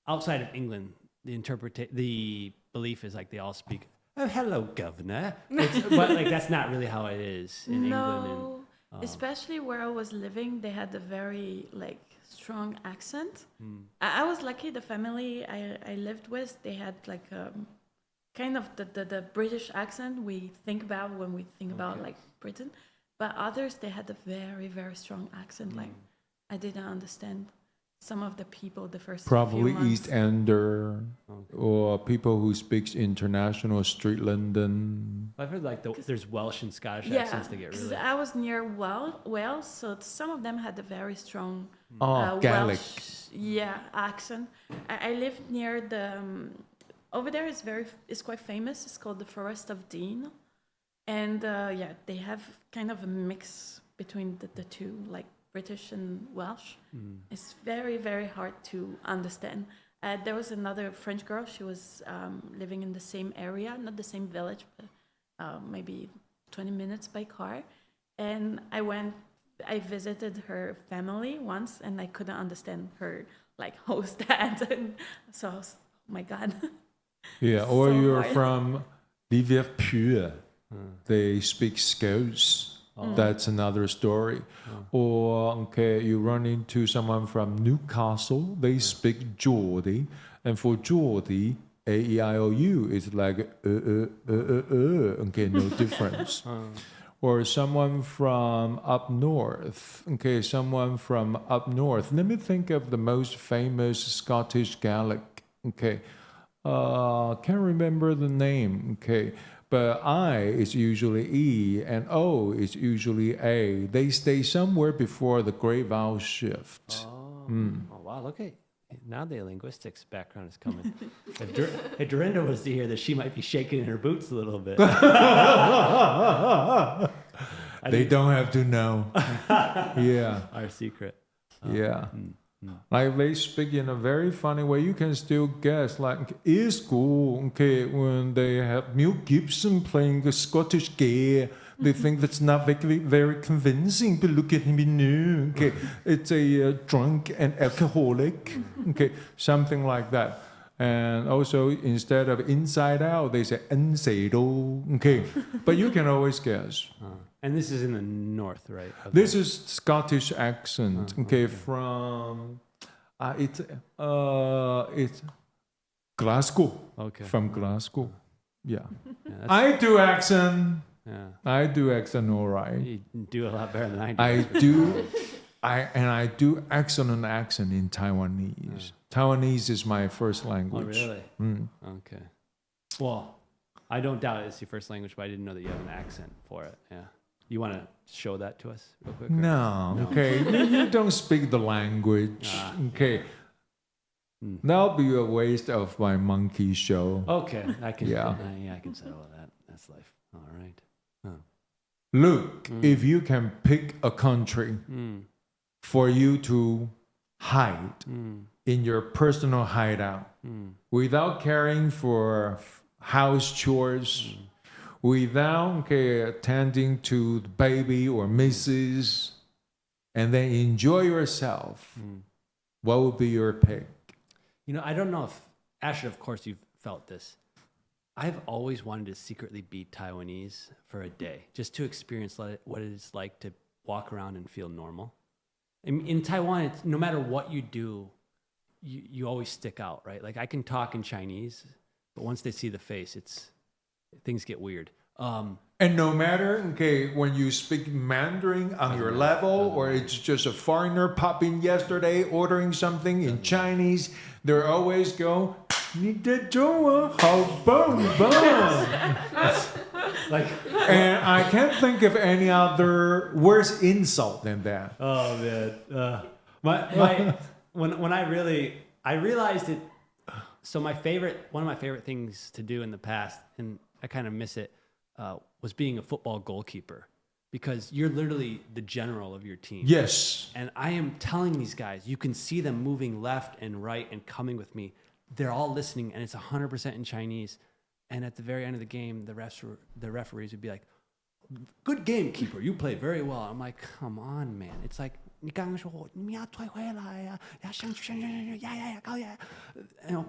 outside of England, the belief is like they all speak, oh, hello, governor. But like that's not really how it is in England. No, especially where I was living, they had a very like strong accent. I was lucky. The family I lived with, they had like kind of the British accent we think about when we think about like Britain. But others, they had a very, very strong accent. Like I didn't understand some of the people the first Probably few months. East Ender or people who speaks international street London. I've heard like there's Welsh and Scottish Yeah, accents that get because really. I was near Wales, so some of them had a very strong Gaelic. Welsh, accent. I lived near the over there is quite famous. It's called the Forest of Dean, and they have kind of a mix between the two, like British and Welsh. It's very, very hard to understand. There was another French girl. She was living in the same area, not the same village, but maybe 20 minutes by car. And I visited her family once, and I couldn't understand her like host accent. So I was, oh my God. Yeah, or So you're hard. from Liverpool. They speak Scots. That's another story. Or you run into someone from Newcastle. They speak Geordie, and for Geordie, A-E-I-O-U is like no difference. Or someone from up north. Someone from up north. Let me think of the most famous Scottish Gaelic. Can't remember the name. But I is usually E and O is usually A. They stay somewhere before the great vowel shift. Oh wow! Look at now the linguistics background is coming. If Dorinda was to hear this, she might be shaking in her boots a little bit. They don't have to know. Yeah. Our secret. Yeah. Like they speak in a very funny way. You can still guess. Like in school, when they have Mel Gibson playing the Scottish gay, They think that's not very, very convincing, but look at him now. Okay, it's a drunk and alcoholic. Okay, something like that. And also, instead of inside out, they say inside out. Okay, but you can always guess. And this is in the north, right? This is Scottish accent. Okay, from it's Glasgow. Okay. From Glasgow. Yeah. Yeah, I do accent. yeah. I do accent all right. You do a lot better than I do. I do. I do excellent accent in Taiwanese. Taiwanese is my first Oh, language. really? Mm. Okay. Well, I don't doubt it's your first language, but I didn't know that you have an accent for it. Yeah. You want to show that to us real quick? or- No, No. okay. You don't speak the language. Okay. Mm. That'll be a waste of my monkey show. Okay. I can. Yeah. I can settle with that. That's life. All right. Look, if you can pick a country for you to hide in your personal hideout without caring for house chores, without attending to the baby or missus, and then enjoy yourself, what would be your pick? You know, I don't know if Astrid, of course, you've felt this. I've always wanted to secretly be Taiwanese for a day, just to experience what it is like to walk around and feel normal. In Taiwan, it's, no matter what you do, you always stick out, right? Like I can talk in Chinese, but once they see the face, things get weird. And no matter, when you speak Mandarin on your level, or it's just a foreigner popping yesterday ordering something in Chinese, they always go, 你的中文好棒棒. Like, And I can't think of any other worse insult than that. oh man, when I realized it. So one of my favorite things to do in the past, and I kind of miss it, was being a football goalkeeper, because you're literally the general of your team. Yes. And I am telling these guys, you can see them moving left and right and coming with me. They're all listening, and it's 100% in Chinese. And at the very end of the game, the referees would be like, "Good game, keeper. You played very well." I'm like, "Come on, man. It's like, 你刚刚说你要退回来呀，要上去，高呀，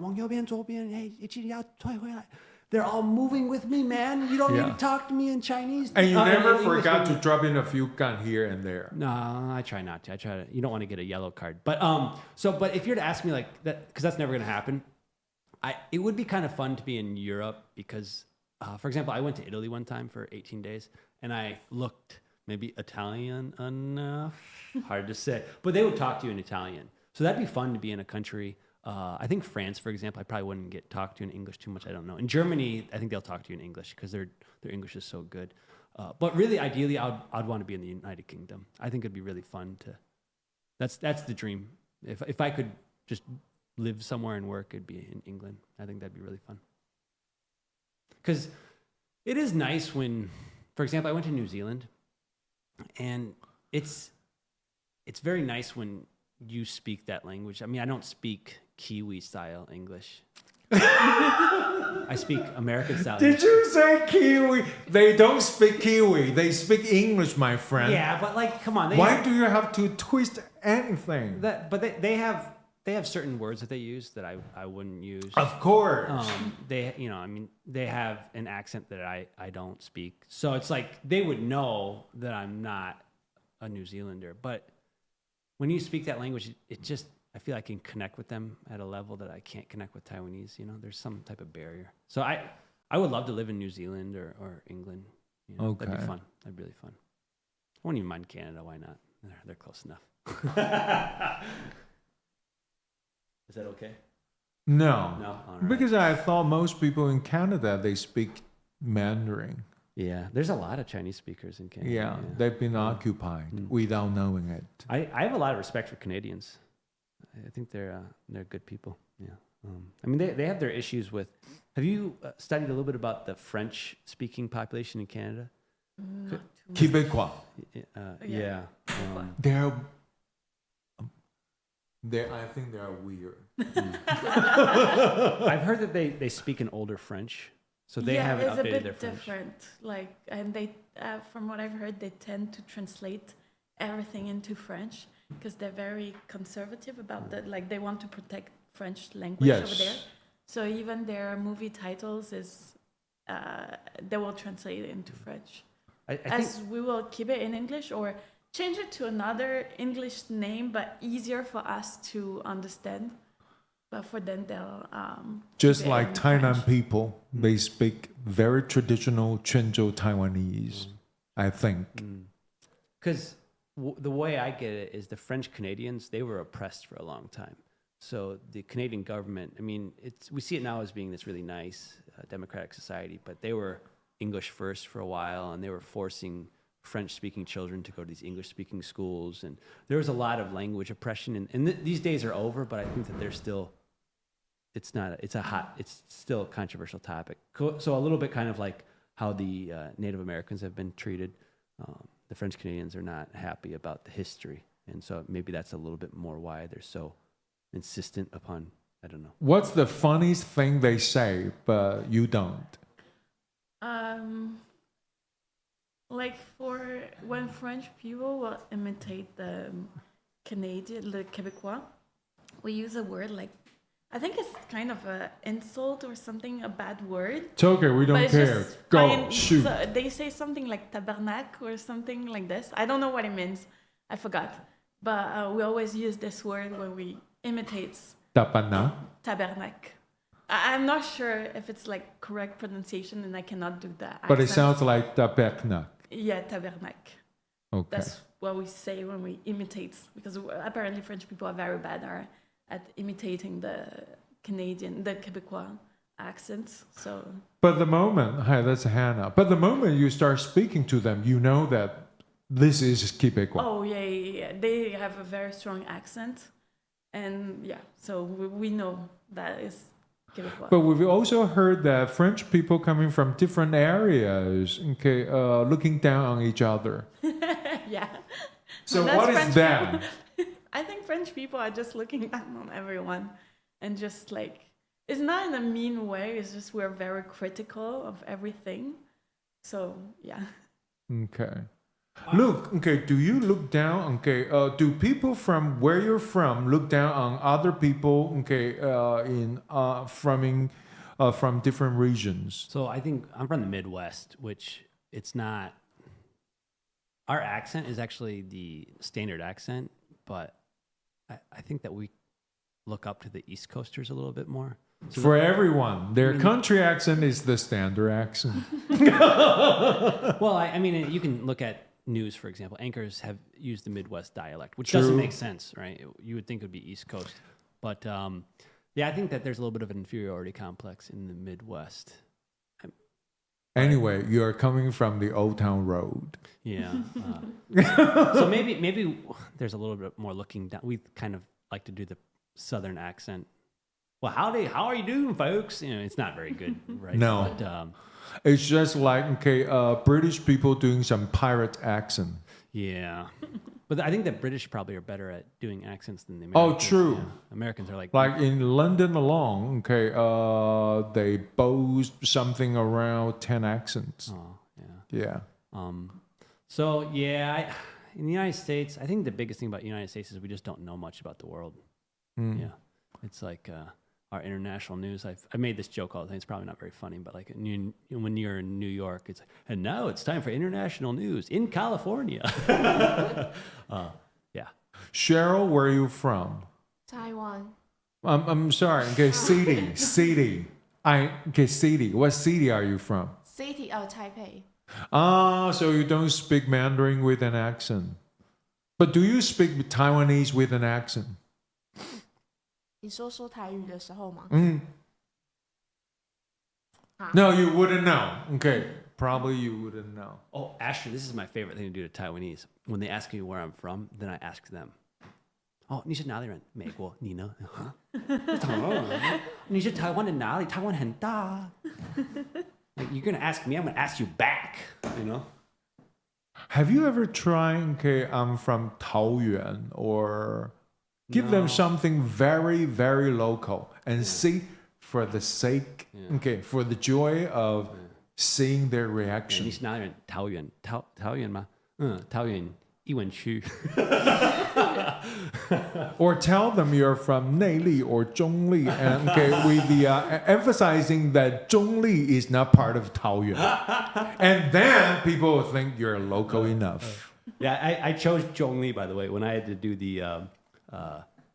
往右边，左边，记得要退回来." They're all moving with me, man. You don't need to talk to me in Chinese. And you never in forgot English. to drop in a few gun here and there. No, I try not to. You don't want to get a yellow card. But but if you're to ask me like that, because that's never going to happen, it would be kind of fun to be in Europe because, for example, I went to Italy one time for 18 days, and I looked maybe Italian enough. Hard to say. But they would talk to you in Italian. So that'd be fun to be in a country. I think France, for example, I probably wouldn't get talked to in English too much. I don't know. In Germany, I think they'll talk to you in English because their English is so good. But really, ideally, I'd want to be in the United Kingdom. I think it'd be really fun to. That's the dream. If I could just live somewhere and work, it'd be in England. I think that'd be really fun. Because it is nice when, for example, I went to New Zealand, and it's very nice when you speak that language. I mean, I don't speak Kiwi style English. I speak American style. Did you say Kiwi? They don't speak Kiwi. They speak English, my friend. Yeah, but like, come on. Why do you have to twist anything? But they have certain words that they use that I wouldn't use. Of course. They have an accent that I don't speak. So it's like they would know that I'm not a New Zealander. But when you speak that language, it just, I feel I can connect with them at a level that I can't connect with Taiwanese. You know, there's some type of barrier. So I would love to live in New Zealand or England. You know, Okay. That'd be fun. That'd be really fun. I wouldn't even mind Canada. Why not? They're close enough. Is that okay? No. No? All right. Because I thought most people in Canada, they speak Mandarin. Yeah, there's a lot of Chinese speakers in Canada. Yeah, they've been occupied without knowing it. I have a lot of respect for Canadians. I think they're good people. Yeah. I mean, they have their issues with. Have you studied a little bit about the French-speaking population in Canada? Québécois. Yeah. I think they are weird. I've heard that they speak an older French. So they haven't it's a updated bit their French. different. Like, and they, from what I've heard, they tend to translate everything into French because they're very conservative about that. Like, they want to protect French language over there. So even their movie titles is, they will translate it into French. I think, As we will keep it in English or change it to another English name, but easier for us to understand. But for them, they'll Just keep it like in Tainan French. people, they speak very traditional Quanzhou Taiwanese, I think. because the way I get it is the French Canadians, they were oppressed for a long time. So the Canadian government, I mean, we see it now as being this really nice democratic society, but they were English first for a while, and they were forcing French-speaking children to go to these English-speaking schools, and there was a lot of language oppression. And these days are over, but I think that they're still. It's still a controversial topic. So a little bit kind of like how the Native Americans have been treated. The French Canadians are not happy about the history, and so maybe that's a little bit more why they're so insistent upon. I don't know. What's the funniest thing they say, but you don't? Like for when French people will imitate the Québécois, we use a word like, I think it's kind of an insult or something, a bad word. It's okay, we But don't it's care. just Go, fine. shoot. So they say something like tabarnak or something like this. I don't know what it means. I forgot. But we always use this word when we imitate Tapana. tabarnak. I'm not sure if it's like correct pronunciation, and I cannot do that. But it sounds like tabernak. Yeah, tabarnak. Okay. That's what we say when we imitate, because apparently French people are very bad at imitating the Québécois accent. So. But the moment, hi, that's Hannah. But the moment you start speaking to them, you know that this is Québécois. Oh yeah. They have a very strong accent, and yeah, so we know that is Québécois. But we've also heard that French people coming from different areas, okay, looking down on each other. Yeah. So That's what is French that? people. I think French people are just looking down on everyone, and just like, it's not in a mean way. It's just we're very critical of everything. So yeah. Okay. Look, okay, do you look down, okay, do people from where you're from look down on other people, okay, from different regions? So I think I'm from the Midwest, which it's not. Our accent is actually the standard accent, but I think that we look up to the East Coasters a little bit more. So For everyone, their country accent is the standard accent. well, I mean, you can look at news, for example. Anchors have used the Midwest dialect, which doesn't True. make sense, right? You would think it would be East Coast. But yeah, I think that there's a little bit of an inferiority complex in the Midwest. Anyway, you're coming from the Old Town Road. Yeah. So maybe there's a little bit more looking down. We kind of like to do the Southern accent. Well, how are you doing, folks? You know, it's not very good, right? No. But, It's just like, okay, British people doing some pirate accent. yeah. But I think that British probably are better at doing accents than the Oh, Americans. true. Yeah. Americans are like In London alone, okay, they boast something around 10 accents. oh, yeah. Yeah. So yeah, in the United States, I think the biggest thing about the United States is we just don't know much about the world. Yeah, it's like our international news. I made this joke all the time. It's probably not very funny, but like when you're in New York, it's and now it's time for international news in California. Yeah. Cheryl, where are you from? Taiwan. I'm sorry. Okay, city. City. What city are you from? City of Taipei. Ah, so you don't speak Mandarin with an accent. But do you speak Taiwanese with an accent? 你说台语的时候吗？ No, you wouldn't know. Okay, probably you wouldn't know. Oh, Astrid, this is my favorite thing to do to Taiwanese. When they ask me where I'm from, then I ask them. Oh, 你是哪里人？美国，你呢？哈？你是台湾的哪里？台湾很大。Like, you're gonna ask me, I'm gonna ask you back. You know? Have you ever tried, okay, I'm from Taoyuan, or give them something very, very local and see for the sake, for the joy of seeing their 你 reaction. 是哪人？桃园，桃园吗？桃园艺文区。 Or tell them you're from 内坜 or 中坜, and with the emphasizing that 中坜 is not part of Taoyuan. And then people will think you're local enough. Yeah, I chose Zhongli, by the way, when I had to do the,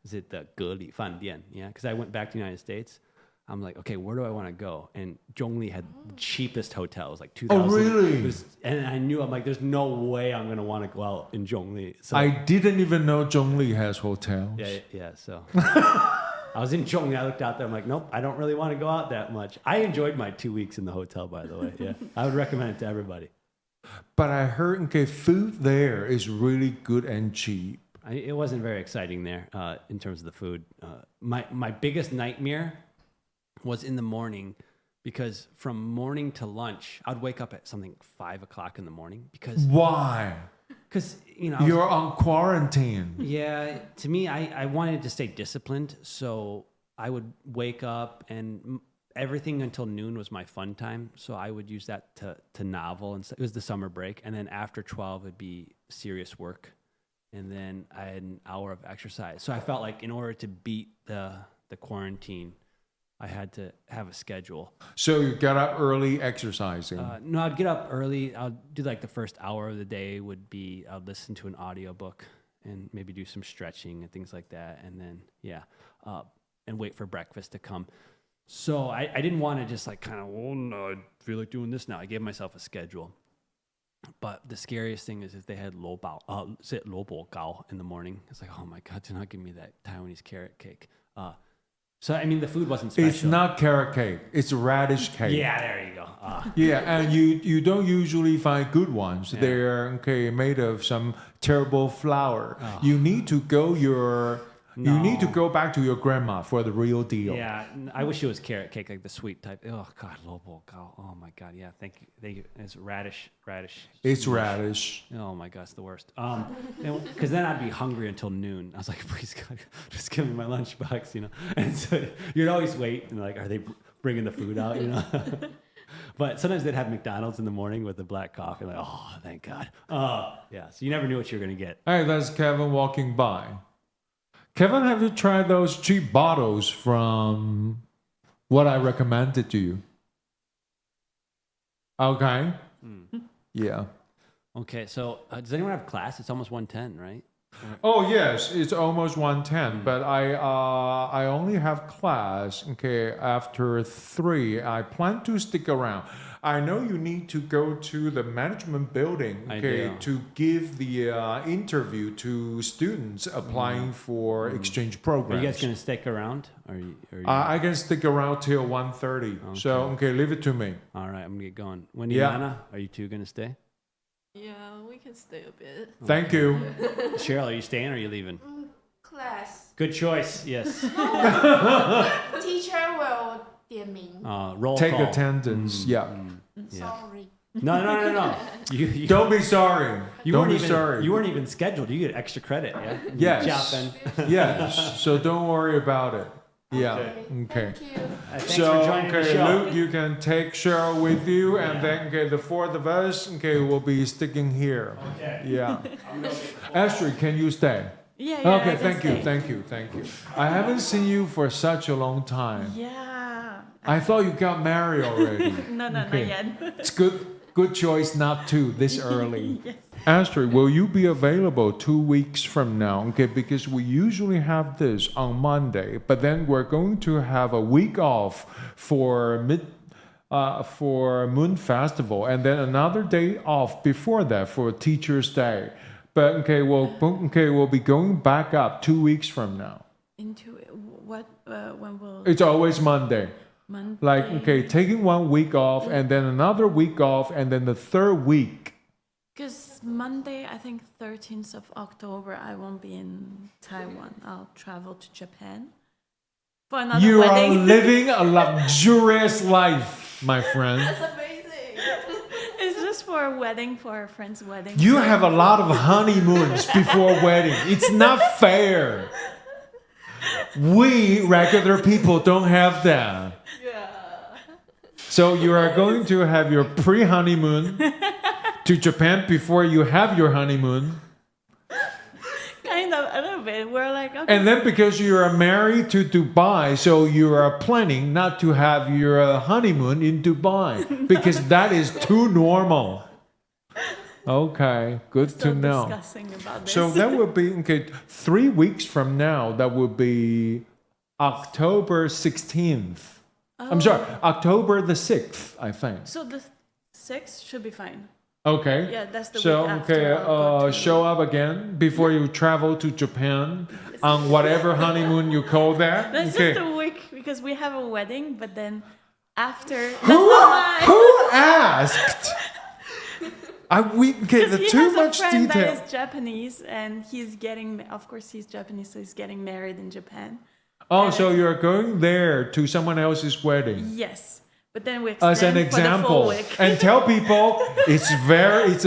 is it the 隔离饭店? Yeah, because I went back to the United States. I'm like, okay, where do I want to go? And Zhongli had the cheapest hotels, like 2,000. Oh, really? And I knew, I'm like, there's no way I'm going to want to go out in Zhongli. So, I didn't even know Zhongli has hotels. yeah, so. I was in Zhongli, I looked out there, I'm like, nope, I don't really want to go out that much. I enjoyed my 2 weeks in the hotel, by the way. Yeah, I would recommend it to everybody. But I heard food there is really good and cheap. It wasn't very exciting there in terms of the food. My biggest nightmare was in the morning, because from morning to lunch, I'd wake up at something 5 o'clock in the morning because Why? You're on quarantine. Yeah, to me, I wanted to stay disciplined, so I would wake up and everything until noon was my fun time. So I would use that to novel, and it was the summer break, and then after 12 it'd be serious work, and then I had an hour of exercise. So I felt like in order to beat the quarantine, I had to have a schedule. So you get up early exercising. No, I'd get up early. I'll do like the first hour of the day would be I'd listen to an audiobook and maybe do some stretching and things like that. And then, and wait for breakfast to come. So I didn't want to just like kind of, oh no, I feel like doing this now. I gave myself a schedule. But the scariest thing is if they had lo bo gao in the morning. It's like, oh my God, do not give me that Taiwanese carrot cake. So, I mean, the food wasn't special. It's not carrot cake. It's radish cake. Yeah, there you go. Yeah, and you don't usually find good ones. Yeah. They're made of some terrible flour. You need to go You need to go back to your grandma for the real deal. Yeah, I wish it was carrot cake, like the sweet type. Oh God, lobo gao. Oh my God, yeah. Thank you. It's radish. It's radish. Oh my God, it's the worst. Because then I'd be hungry until noon. I was like, please God, just give me my lunchbox, And so you'd always wait and like, are they bringing the food out, But sometimes they'd have McDonald's in the morning with the black coffee. Like, oh, thank God. Yeah. So you never knew what you were gonna get. Hey, that's Kevin walking by. Kevin, have you tried those cheap bottles from what I recommended to you? Okay. Yeah. Okay, so does anyone have class? It's almost 1:10, right? Oh yes, it's almost 1:10, but I only have class after 3. I plan to stick around. I know you need to go to the management building to give the interview to students applying for exchange programs. Are you guys going to stick around? I can stick around till 1:30. Okay. So leave it to me. All right, I'm going to get going. Wendy and Anna, are you two going to stay? Yeah, we can stay a bit. Thank you. Cheryl, are you staying or are you leaving? Class. Good choice, yes. Teacher will 点名. Roll Take call. attendance. Yeah. Sorry. No. You Don't be sorry. Don't be sorry. You weren't even scheduled. You get extra credit, yeah? Yes. Yes. So don't worry about it. Yeah. Okay. Thank you. Thanks for joining the show. Luke, you can take Cheryl with you, and then the 4 of us will be sticking here. Okay. Yeah. Astrid, can you stay? Yeah. Okay. I can stay. Thank you. I haven't seen you for such a long time. Yeah. I thought you got married already. No, not yet. It's good choice not to this early. Yes. Astrid, will you be available 2 weeks from now? Because we usually have this on Monday, but then we're going to have a week off for Moon Festival, and then another day off before that for Teachers' Day. But we'll be going back up 2 weeks from now. Into what? When will? It's always Monday. Monday. Like taking 1 week off, and then another week off, and then the third week. Because Monday, I think 13th of October, I won't be in Taiwan. I'll travel to Japan for another You wedding. are living a luxurious life, my friend. That's amazing. It's just for a wedding, for a friend's wedding. You have a lot of honeymoons before wedding. It's not fair. we regular people don't have that. Yeah. So you are going to have your pre-honeymoon to Japan before you have your honeymoon. Kind of, a little bit. We're like, okay. And then because you are married to Dubai, so you are planning not to have your honeymoon in Dubai because that is too normal. Okay, good to Still know. discussing about this. So that will be, okay, 3 weeks from now, that will be October 16th. I'm sorry, October the 6th, I think. So the 6th should be fine. Okay. Yeah, that's the So, week after. okay, I'll go to- show up again before you travel to Japan on whatever honeymoon you call that. That's Okay. just a week because we have a wedding, but then after. Who asked? Okay, Because the he too has much a friend detail. that is Japanese, and he's getting. Of course, he's Japanese, so he's getting married in Japan. Oh, so you're going there to someone else's wedding. Yes, but then we As extend an for the full example, week. and tell people it's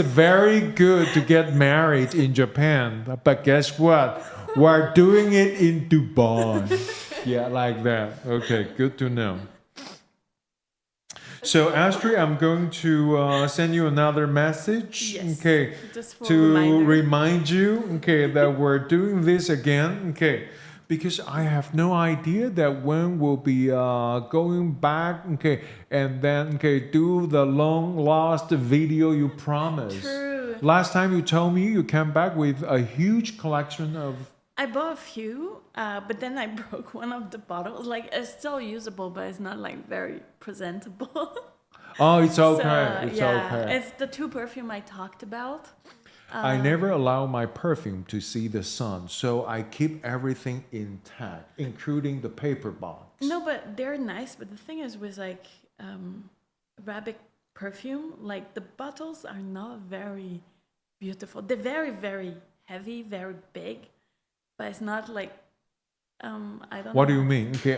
very good to get married in Japan, but guess what? We're doing it in Dubai. Yeah, like that. Okay, good to know. So Astrid, I'm going to send you another message. Yes, Okay, just for to reminder. remind you. Okay, that we're doing this again. Okay. Because I have no idea that when we'll be going back, okay, and then do the long lost video you promised. True. Last time you told me you came back with a huge collection of. I bought a few, but then I broke one of the bottles. Like, it's still usable, but it's not like very presentable. Oh, it's okay. So, it's yeah, okay. it's the 2 perfume I talked about. I never allow my perfume to see the sun, so I keep everything intact, including the paper box. No, but they're nice. But the thing is, with like Arabic perfume, like the bottles are not very beautiful. They're very, very heavy, very big, but it's not like I don't. What know. do you mean? Okay,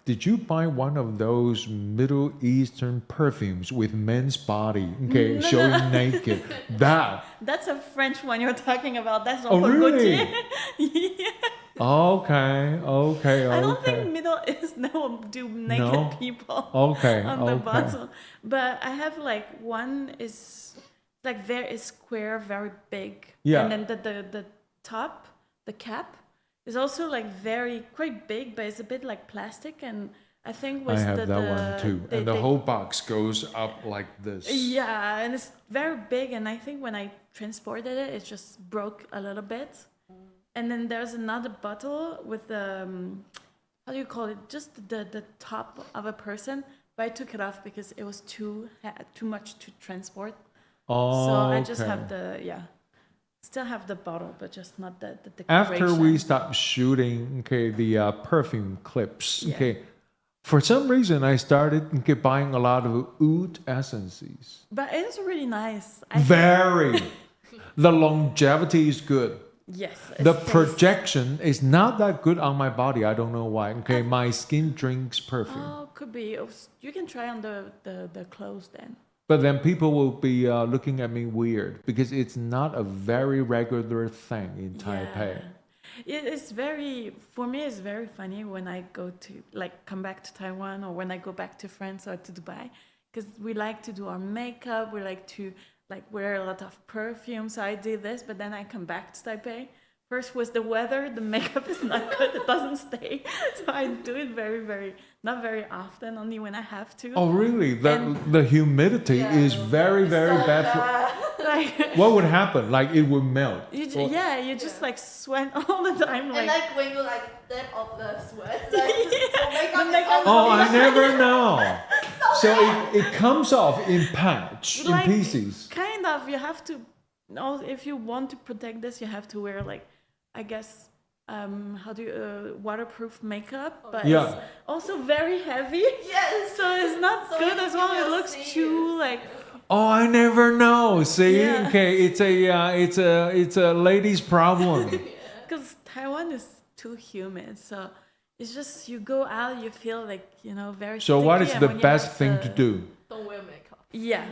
did you buy one of those Middle Eastern perfumes with men's body? Okay, No, showing no. naked. That. That's a French one you're talking about. That's Oh, Jean-Paul really? Gaultier. Yeah. Okay. I don't think Middle East do naked No? people Okay. on the Okay. bottle. But I have like one is like very square, very big. Yeah. And then the top, the cap, is also like quite big, but it's a bit like plastic. And I think I with have that one too, and the whole box goes up like this. Yeah, and it's very big, and I think when I transported it, it just broke a little bit. And then there's another bottle with the, how do you call it? Just the top of a person, but I took it off because it was too much to transport. Oh, So I just okay. have still have the bottle, but just not the decoration. After we stopped shooting, the perfume clips, Yeah. for some reason I started buying a lot of oud essences. But it is really nice. Very. The longevity is good. Yes. The it tastes- projection is not that good on my body. I don't know why. Okay, my skin drinks perfume. Oh, could be. You can try on the clothes then. But then people will be looking at me weird because it's not a very regular thing in Taipei. Yeah. For me, it's very funny when I go to, come back to Taiwan or when I go back to France or to Dubai, because we like to do our makeup, we like to, wear a lot of perfume, so I do this, but then I come back to Taipei. First was the weather, the makeup is not good, it doesn't stay, so I do it not very often, only when I have to. Oh, really? The humidity is very, very bad. What would happen? It would melt. You just sweat all the time. And when you step off the sweat, the makeup Oh, I never know. So it comes off in patch, in pieces. Kind of, you have to. If you want to protect this, you have to wear I guess, waterproof makeup, but it's also very heavy. Yes. So it's not good as well. It looks too Oh, I never know. See, Yeah. okay, it's a lady's problem. because Taiwan is too humid. So it's just you go out, you feel very. So what is sticky, the and when you best have thing to do? Don't wear makeup. Yeah.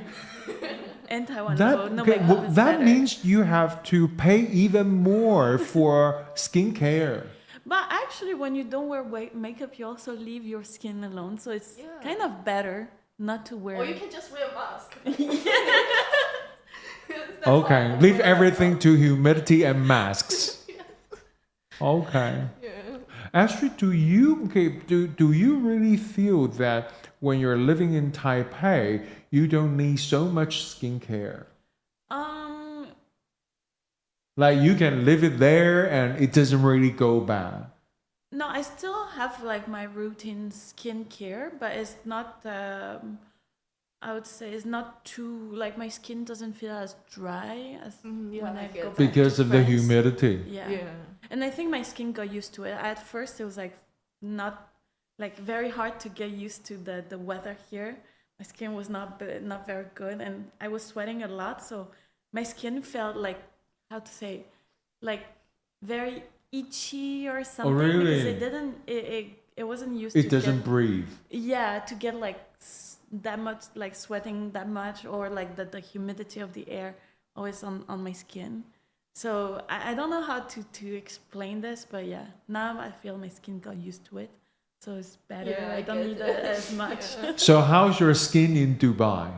In Taiwan, That no okay, makeup well, is that better. means you have to pay even more for skincare. But actually, when you don't wear makeup, you also leave your skin alone. So it's kind of better not to wear. Or you can just wear a mask. Okay, leave everything to humidity and masks. Okay. Yeah. Astrid, do you really feel that when you're living in Taipei, you don't need so much skincare? Like you can live it there and it doesn't really go bad. No, I still have like my routine skincare, but it's not. I would say it's not too like my skin doesn't feel as dry as when I go back because to of the France. humidity. Yeah. And I think my skin got used to it. At first, it was like not like very hard to get used to the weather here. My skin was not very good, and I was sweating a lot, so my skin felt like, how to say, like very itchy or something. Oh, really? Because it didn't. It wasn't used. It doesn't breathe. Yeah, to get like that much, like sweating that much, or like the humidity of the air always on my skin. So I don't know how to explain this, but yeah, now I feel my skin got used to it, so it's better. Yeah, I don't need it as much. So how's your skin in Dubai?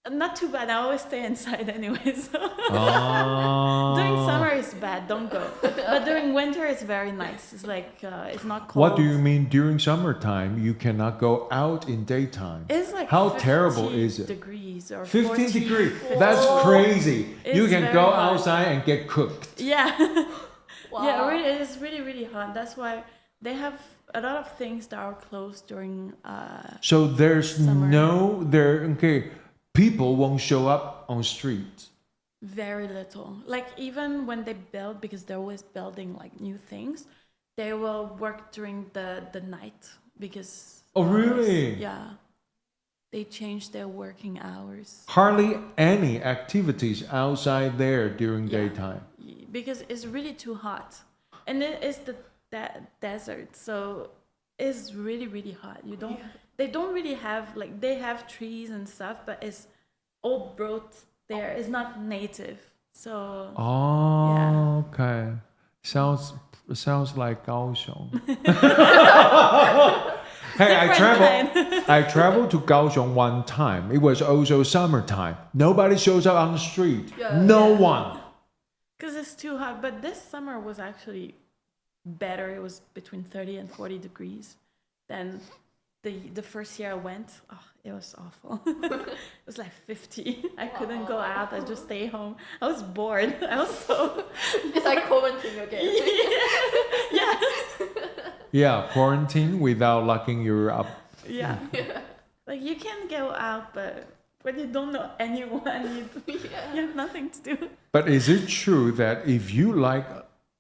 Not too bad. I always stay inside anyway. So Oh. during summer is bad. Don't go. But during winter it's very nice. It's like it's not cold. What do you mean during summertime you cannot go out in daytime? It's like How 50 terrible is it? degrees or 15 40, degrees. 50. That's crazy. You It's can very go hot. outside and get cooked. Yeah. Wow. Yeah, really, it's really, really hot. That's why they have a lot of things that are closed during. So there's Summer. People won't show up on streets. Very little. Like even when they build, because they're always building like new things, they will work during the night because. Oh, really? Yeah. They change their working hours. Hardly any activities outside there during Yeah. daytime. Because it's really too hot, and it is the desert, so it's really, really hot. They don't really have like, they have trees and stuff, but it's all brought there. It's not native, so. Oh, Yeah. okay. Sounds like Kaohsiung. Hey, I traveled to Kaohsiung one time. It was also summertime. Nobody shows up on the street. Yeah. No one. Because it's too hot, but this summer was actually better. It was between 30 and 40 degrees. Then the first year I went, it was awful. It was like 50. I couldn't go out. I just stay home. I was bored. I was so. It's like quarantine again. Yeah. Yeah, quarantine without locking you up. Yeah. Like you can go out, but when you don't know anyone, you have nothing to do. But is it true that if you like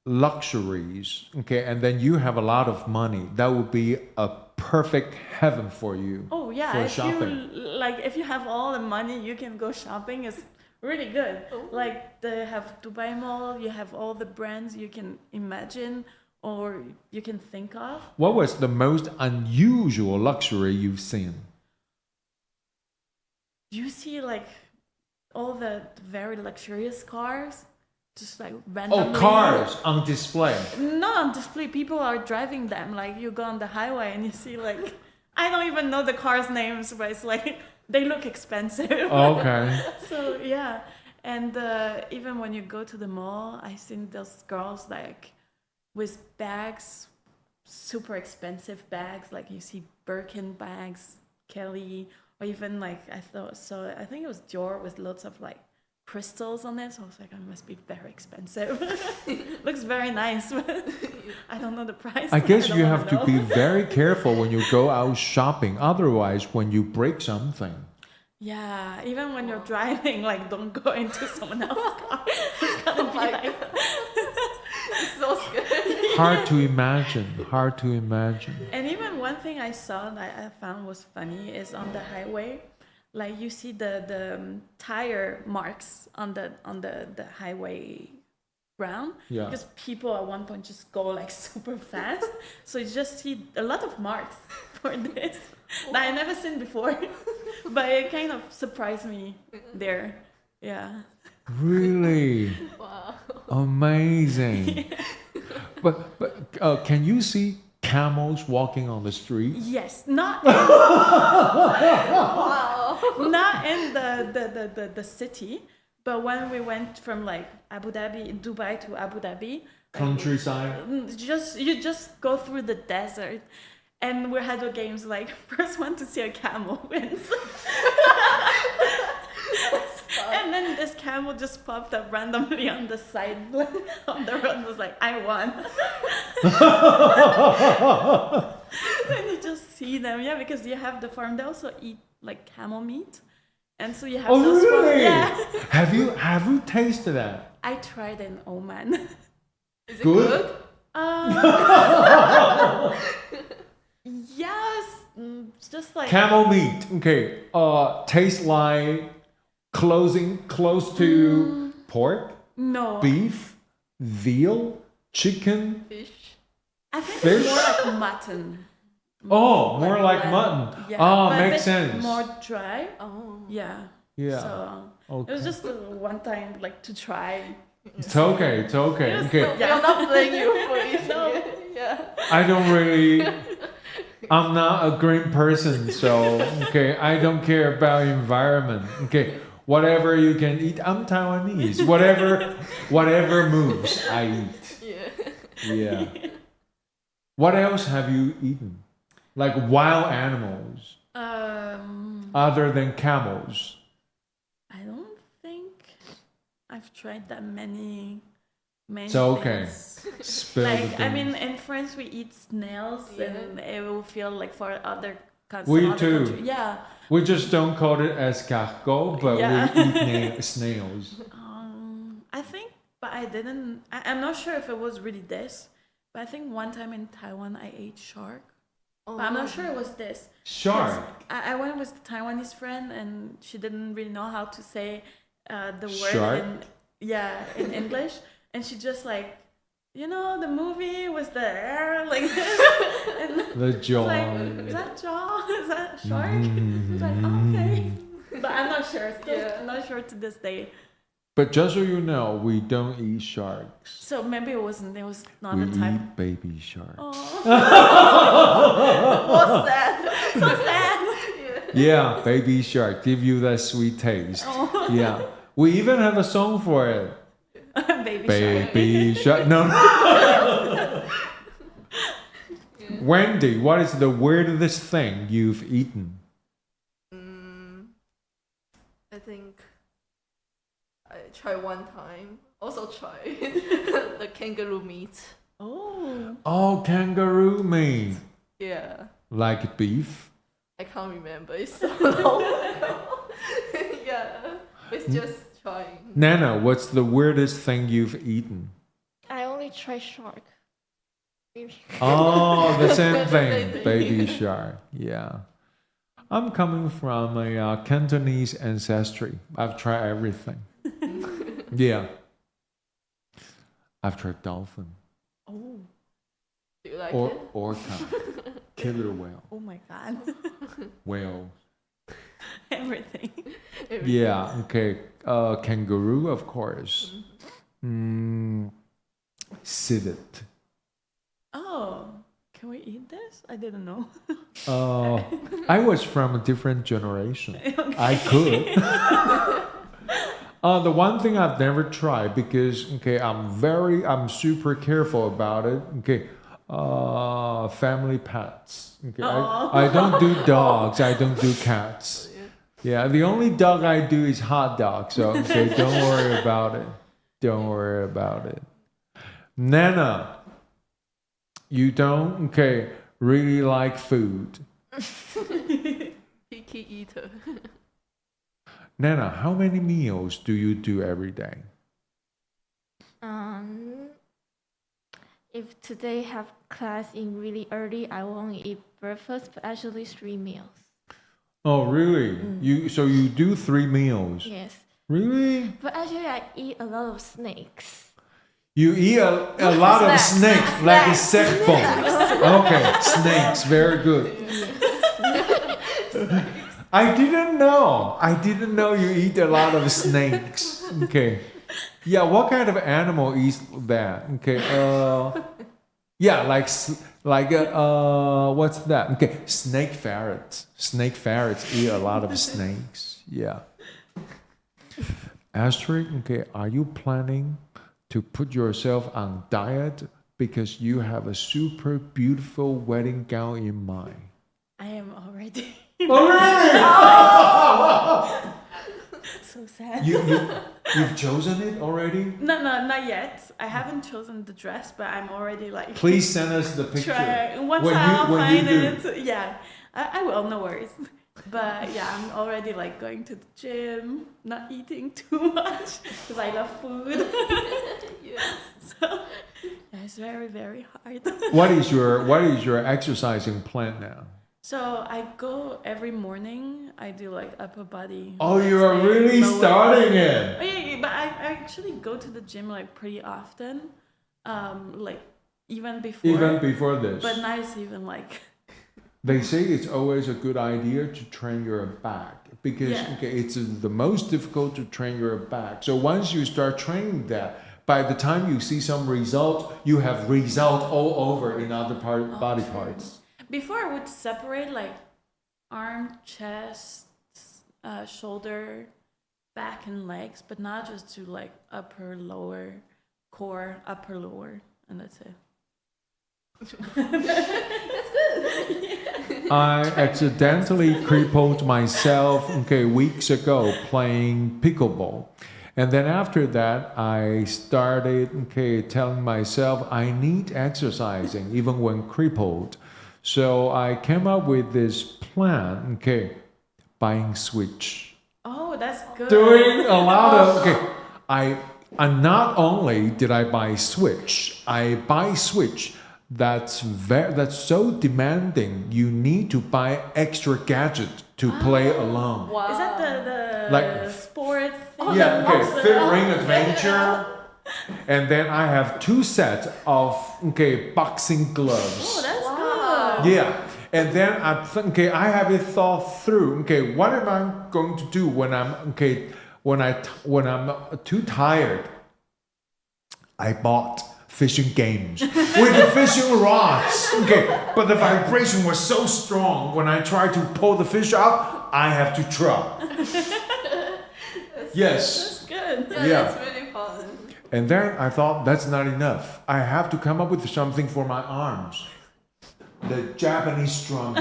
luxuries, and then you have a lot of money, that would be a perfect heaven for you? Oh yeah, for if shopping. if you have all the money, you can go shopping. It's really good. Like they have Dubai Mall, you have all the brands you can imagine or you can think of. What was the most unusual luxury you've seen? You see like all the very luxurious cars, just like randomly. Oh, cars on display. Not on display. People are driving them. Like you go on the highway and you see like, I don't even know the cars' names, but it's like they look expensive. Okay. So yeah, and even when you go to the mall, I seen those girls like with bags, super expensive bags. Like you see Birkin bags, Kelly, or even like I think it was Dior with lots of like crystals on it. So I was like, it must be very expensive. Looks very nice, but I don't know the price. I guess don't you wanna have to know. be very careful when you go out shopping. Otherwise, when you break something. Yeah, even when you're driving, like don't go into someone else's car. It's gonna be like. It's so scary. Hard to imagine. Hard to imagine. And even one thing I saw that I found was funny is on the highway, like you see the tire marks on the highway ground. Yeah. Because people at one point just go like super fast, so you just see a lot of marks for this that I never seen before. But it kind of surprised me there. Yeah. Really? Wow. Amazing. But can you see camels walking on the street? Yes, not in the city, but when we went from like Dubai to Abu Dhabi, Countryside? you just go through the desert, and we had the games like first one to see a camel wins. And then this camel just popped up randomly on the side of the road and was like, I won. And you just see them, yeah, because you have the farm. They also eat like camel meat. And so you have those really? Yeah. Have you tasted that? I tried in Oman. Is it Good? Yes, it's just like Camel meat. Okay. Tastes like close to pork, no. beef, veal, chicken. fish? I think Fish? it's more like mutton. Oh, more like mutton. Yeah, Ah, but a makes bit sense. More dry. Oh. Yeah. Yeah. So Okay. it was just one time, like to try. It's okay. It's okay. Okay. Yeah. We're not blaming you for eating No. it. Yeah. I don't really. I'm not a green person, so okay. I don't care about environment. Okay. Whatever you can eat. I'm Taiwanese. Whatever moves, I eat. Yeah. Yeah. What else have you eaten? Like wild animals, other than camels. I don't think I've tried that many. So okay. things. Spill the Like I beans. mean, in France we eat snails, Yeah. and it will feel like for other countries. We too. Yeah. We just don't call it escargot, but Yeah. we eat snails. I think, but I didn't. I'm not sure if it was really this, but I think one time in Taiwan I ate shark. But I'm not sure it was this. 'Cause Shark. I went with a Taiwanese friend, and she didn't really know how to say the word Shark? in English, and she just like, the movie was the air like this, and The it's jaw. like, is that jaw? Is that shark? It's like okay, but I'm not sure. Still, Yeah. I'm not sure to this day. But just so you know, we don't eat sharks. So maybe it wasn't. It was not We the time. eat baby sharks. Oh, What's that? so sad. Yeah, baby shark. Give you that sweet taste. Oh. Yeah. We even have a song for it. Baby shark. Baby shark. No. Wendy, what is the weirdest thing you've eaten? I think I tried one time. Also tried the kangaroo meat. Oh. Oh, kangaroo meat. Yeah. Like beef? I can't remember. It's so long ago. Yeah. It's just trying. Nana, what's the weirdest thing you've eaten? I only try shark. Maybe. Oh, the same The thing. same thing. Baby shark. Yeah. I'm coming from a Cantonese ancestry. I've tried everything. Yeah. I've tried dolphin. Oh. Do you like Or it? orca. Killer whale. Oh my God. Whale. Everything. Yeah, okay. Kangaroo, of course. Civet. Oh. Can we eat this? I didn't know. I was from a different generation. Okay. I could. The one thing I've never tried because I'm super careful about it. Okay, family pets. Okay, I don't do dogs. I don't do cats. Yeah, the only dog I do is hot dog. So okay, don't worry about it. Don't worry about it. Nana, you don't really like food. Picky eater. Nana, how many meals do you do every day? If today have class in really early, I won't eat breakfast, but actually 3 meals. Oh, really? So you do 3 meals? Yes. Really? But actually, I eat a lot of snakes. You eat a lot of snakes, like a sack bones. Okay, snakes, very good. I didn't know. I didn't know you eat a lot of snakes. Okay. Yeah, what kind of animal eats that? Okay. Yeah, like what's that? Okay, snake ferrets. Snake ferrets eat a lot of snakes. Yeah. Astrid, okay, are you planning to put yourself on diet because you have a super beautiful wedding gown in mind? I am already. Oh, really? So sad. You've chosen it already? No, not yet. I haven't chosen the dress, but I'm already like. Please send us the picture. Once I'll find it, yeah, I will. No worries. But yeah, I'm already like going to the gym, not eating too much because I love food. Yes. So yeah, it's very, very hard. What is your exercising plan now? So I go every morning. I do like upper body. Oh, you are Wednesday, really lower starting body. it. Oh, yeah, but I actually go to the gym like pretty often. Like even before. Even before this. But now it's even like. They say it's always a good idea to train your back because it's the most difficult to train your back. So once you start training that, by the time you see some result, you have result all over in other body parts. Before I would separate like arm, chest, shoulder, back and legs, but now just do like upper, lower, core, upper, lower, and that's it. That's good. I accidentally crippled myself weeks ago playing pickleball. And then after that, I started telling myself I need exercising even when crippled. So I came up with this plan, buying Switch. Oh, that's good. Doing a lot of, and not only did I buy Switch, I buy Switch that's so demanding. You need to buy extra gadget to play alone. Wow. Is that the Like sport thing? Yeah, Fit Ring Adventure. And then I have 2 sets of boxing gloves. Oh, that's Wow. good. Yeah. And then I think I have it thought through. What am I going to do when I'm when I'm too tired? I bought fishing games with the fishing rods. But the vibration was so strong when I tried to pull the fish out, I have to drop. Yes. That's good. Yeah. That's really fun. And then I thought that's not enough. I have to come up with something for my arms. The Japanese drum.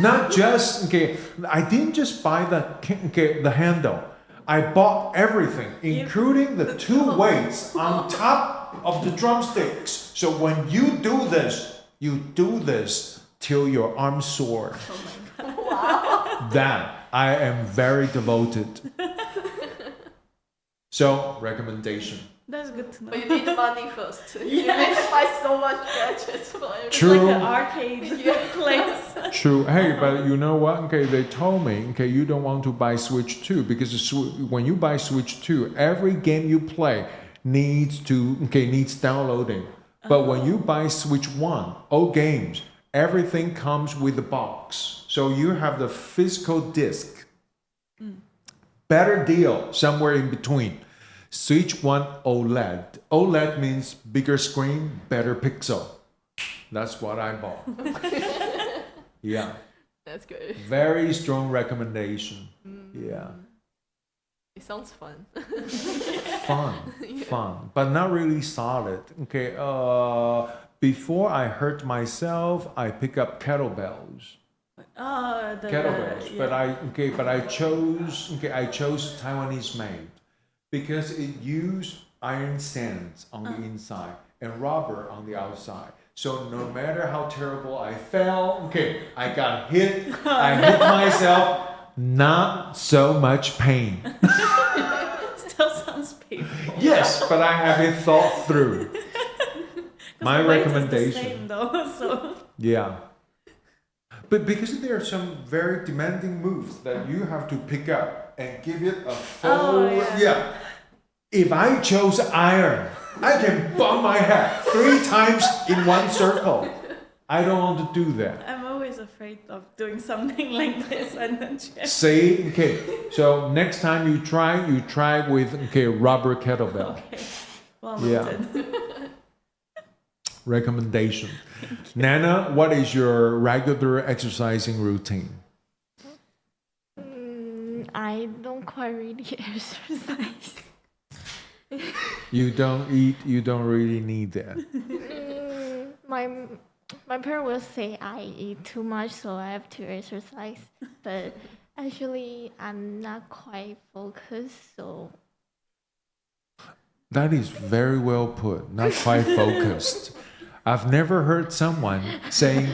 Not just I didn't just buy the handle. I bought everything, including the 2 weights on top of the drumsticks. So when you do this till your arms sore. Oh my god. Wow. That I am very devoted. So recommendation. That's good to know. But you need the money first. You need to buy so much gadgets for everything. True. Like an arcade place. True. Hey, but you know what? They told me, you don't want to buy Switch 2 because when you buy Switch 2, every game you play needs downloading. But when you buy Switch 1, all games, everything comes with the box. So you have the physical disc. Better deal somewhere in between. Switch 1 OLED. OLED means bigger screen, better pixel. That's what I bought. Yeah. That's good. Very strong recommendation. Yeah. It sounds fun. Fun, but not really solid. Before I hurt myself, I pick up kettlebells. Oh, Kettlebells, yeah. but I chose Taiwanese made because it used iron sands on the inside and rubber on the outside. So no matter how terrible I fell, I got hit, I hit myself, not so much pain. Still sounds painful. Yes, but I have it thought through. My The weight is the recommendation. same though, so. Yeah. But because there are some very demanding moves that you have to pick up and give it a full... yeah. If I chose iron, I can bump my head 3 times in one circle. I don't want to do that. I'm always afraid of doing something like this and then See? So next time you try with rubber kettlebell. Okay. Well Yeah. noted. recommendation. Nana, what is your regular exercising routine? I don't quite really exercise. You don't eat, you don't really need that. My parents will say I eat too much, so I have to exercise. But actually, I'm not quite focused, so. That is very well put, not quite focused. I've never heard someone saying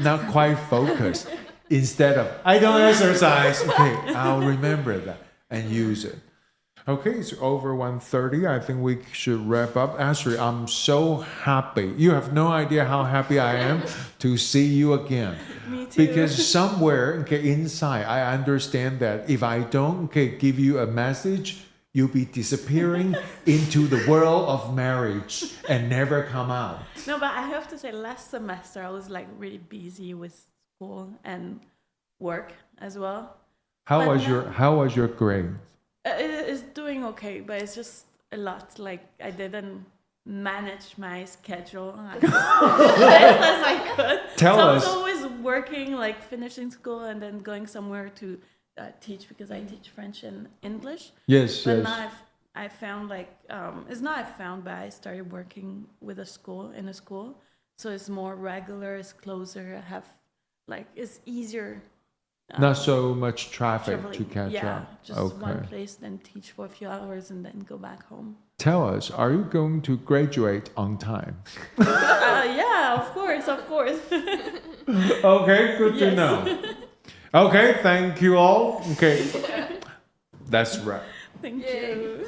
not quite focused instead of I don't exercise. Okay, I'll remember that and use it. Okay, it's over 1:30. I think we should wrap up. Astrid, I'm so happy. You have no idea how happy I am to see you again. Me too. Because somewhere inside, I understand that if I don't give you a message, you'll be disappearing into the world of marriage and never come out. No, but I have to say, last semester I was like really busy with school and work as well. How was your grade? It's doing okay, but it's just a lot. Like I didn't manage my schedule as best as I could. Tell so us. I was always working, like finishing school and then going somewhere to teach because I teach French and English. Yes, but yes. now I found like it's not I found, but I started working with a school so it's more regular, it's closer. I have like it's easier. Not so much traffic to traveling. catch Yeah, up. just Okay. one place, then teach for a few hours and then go back home. Tell us, are you going to graduate on time? Yeah, of course. Okay, good to Yes. know. Okay, thank you all. Okay, that's right. Thank you.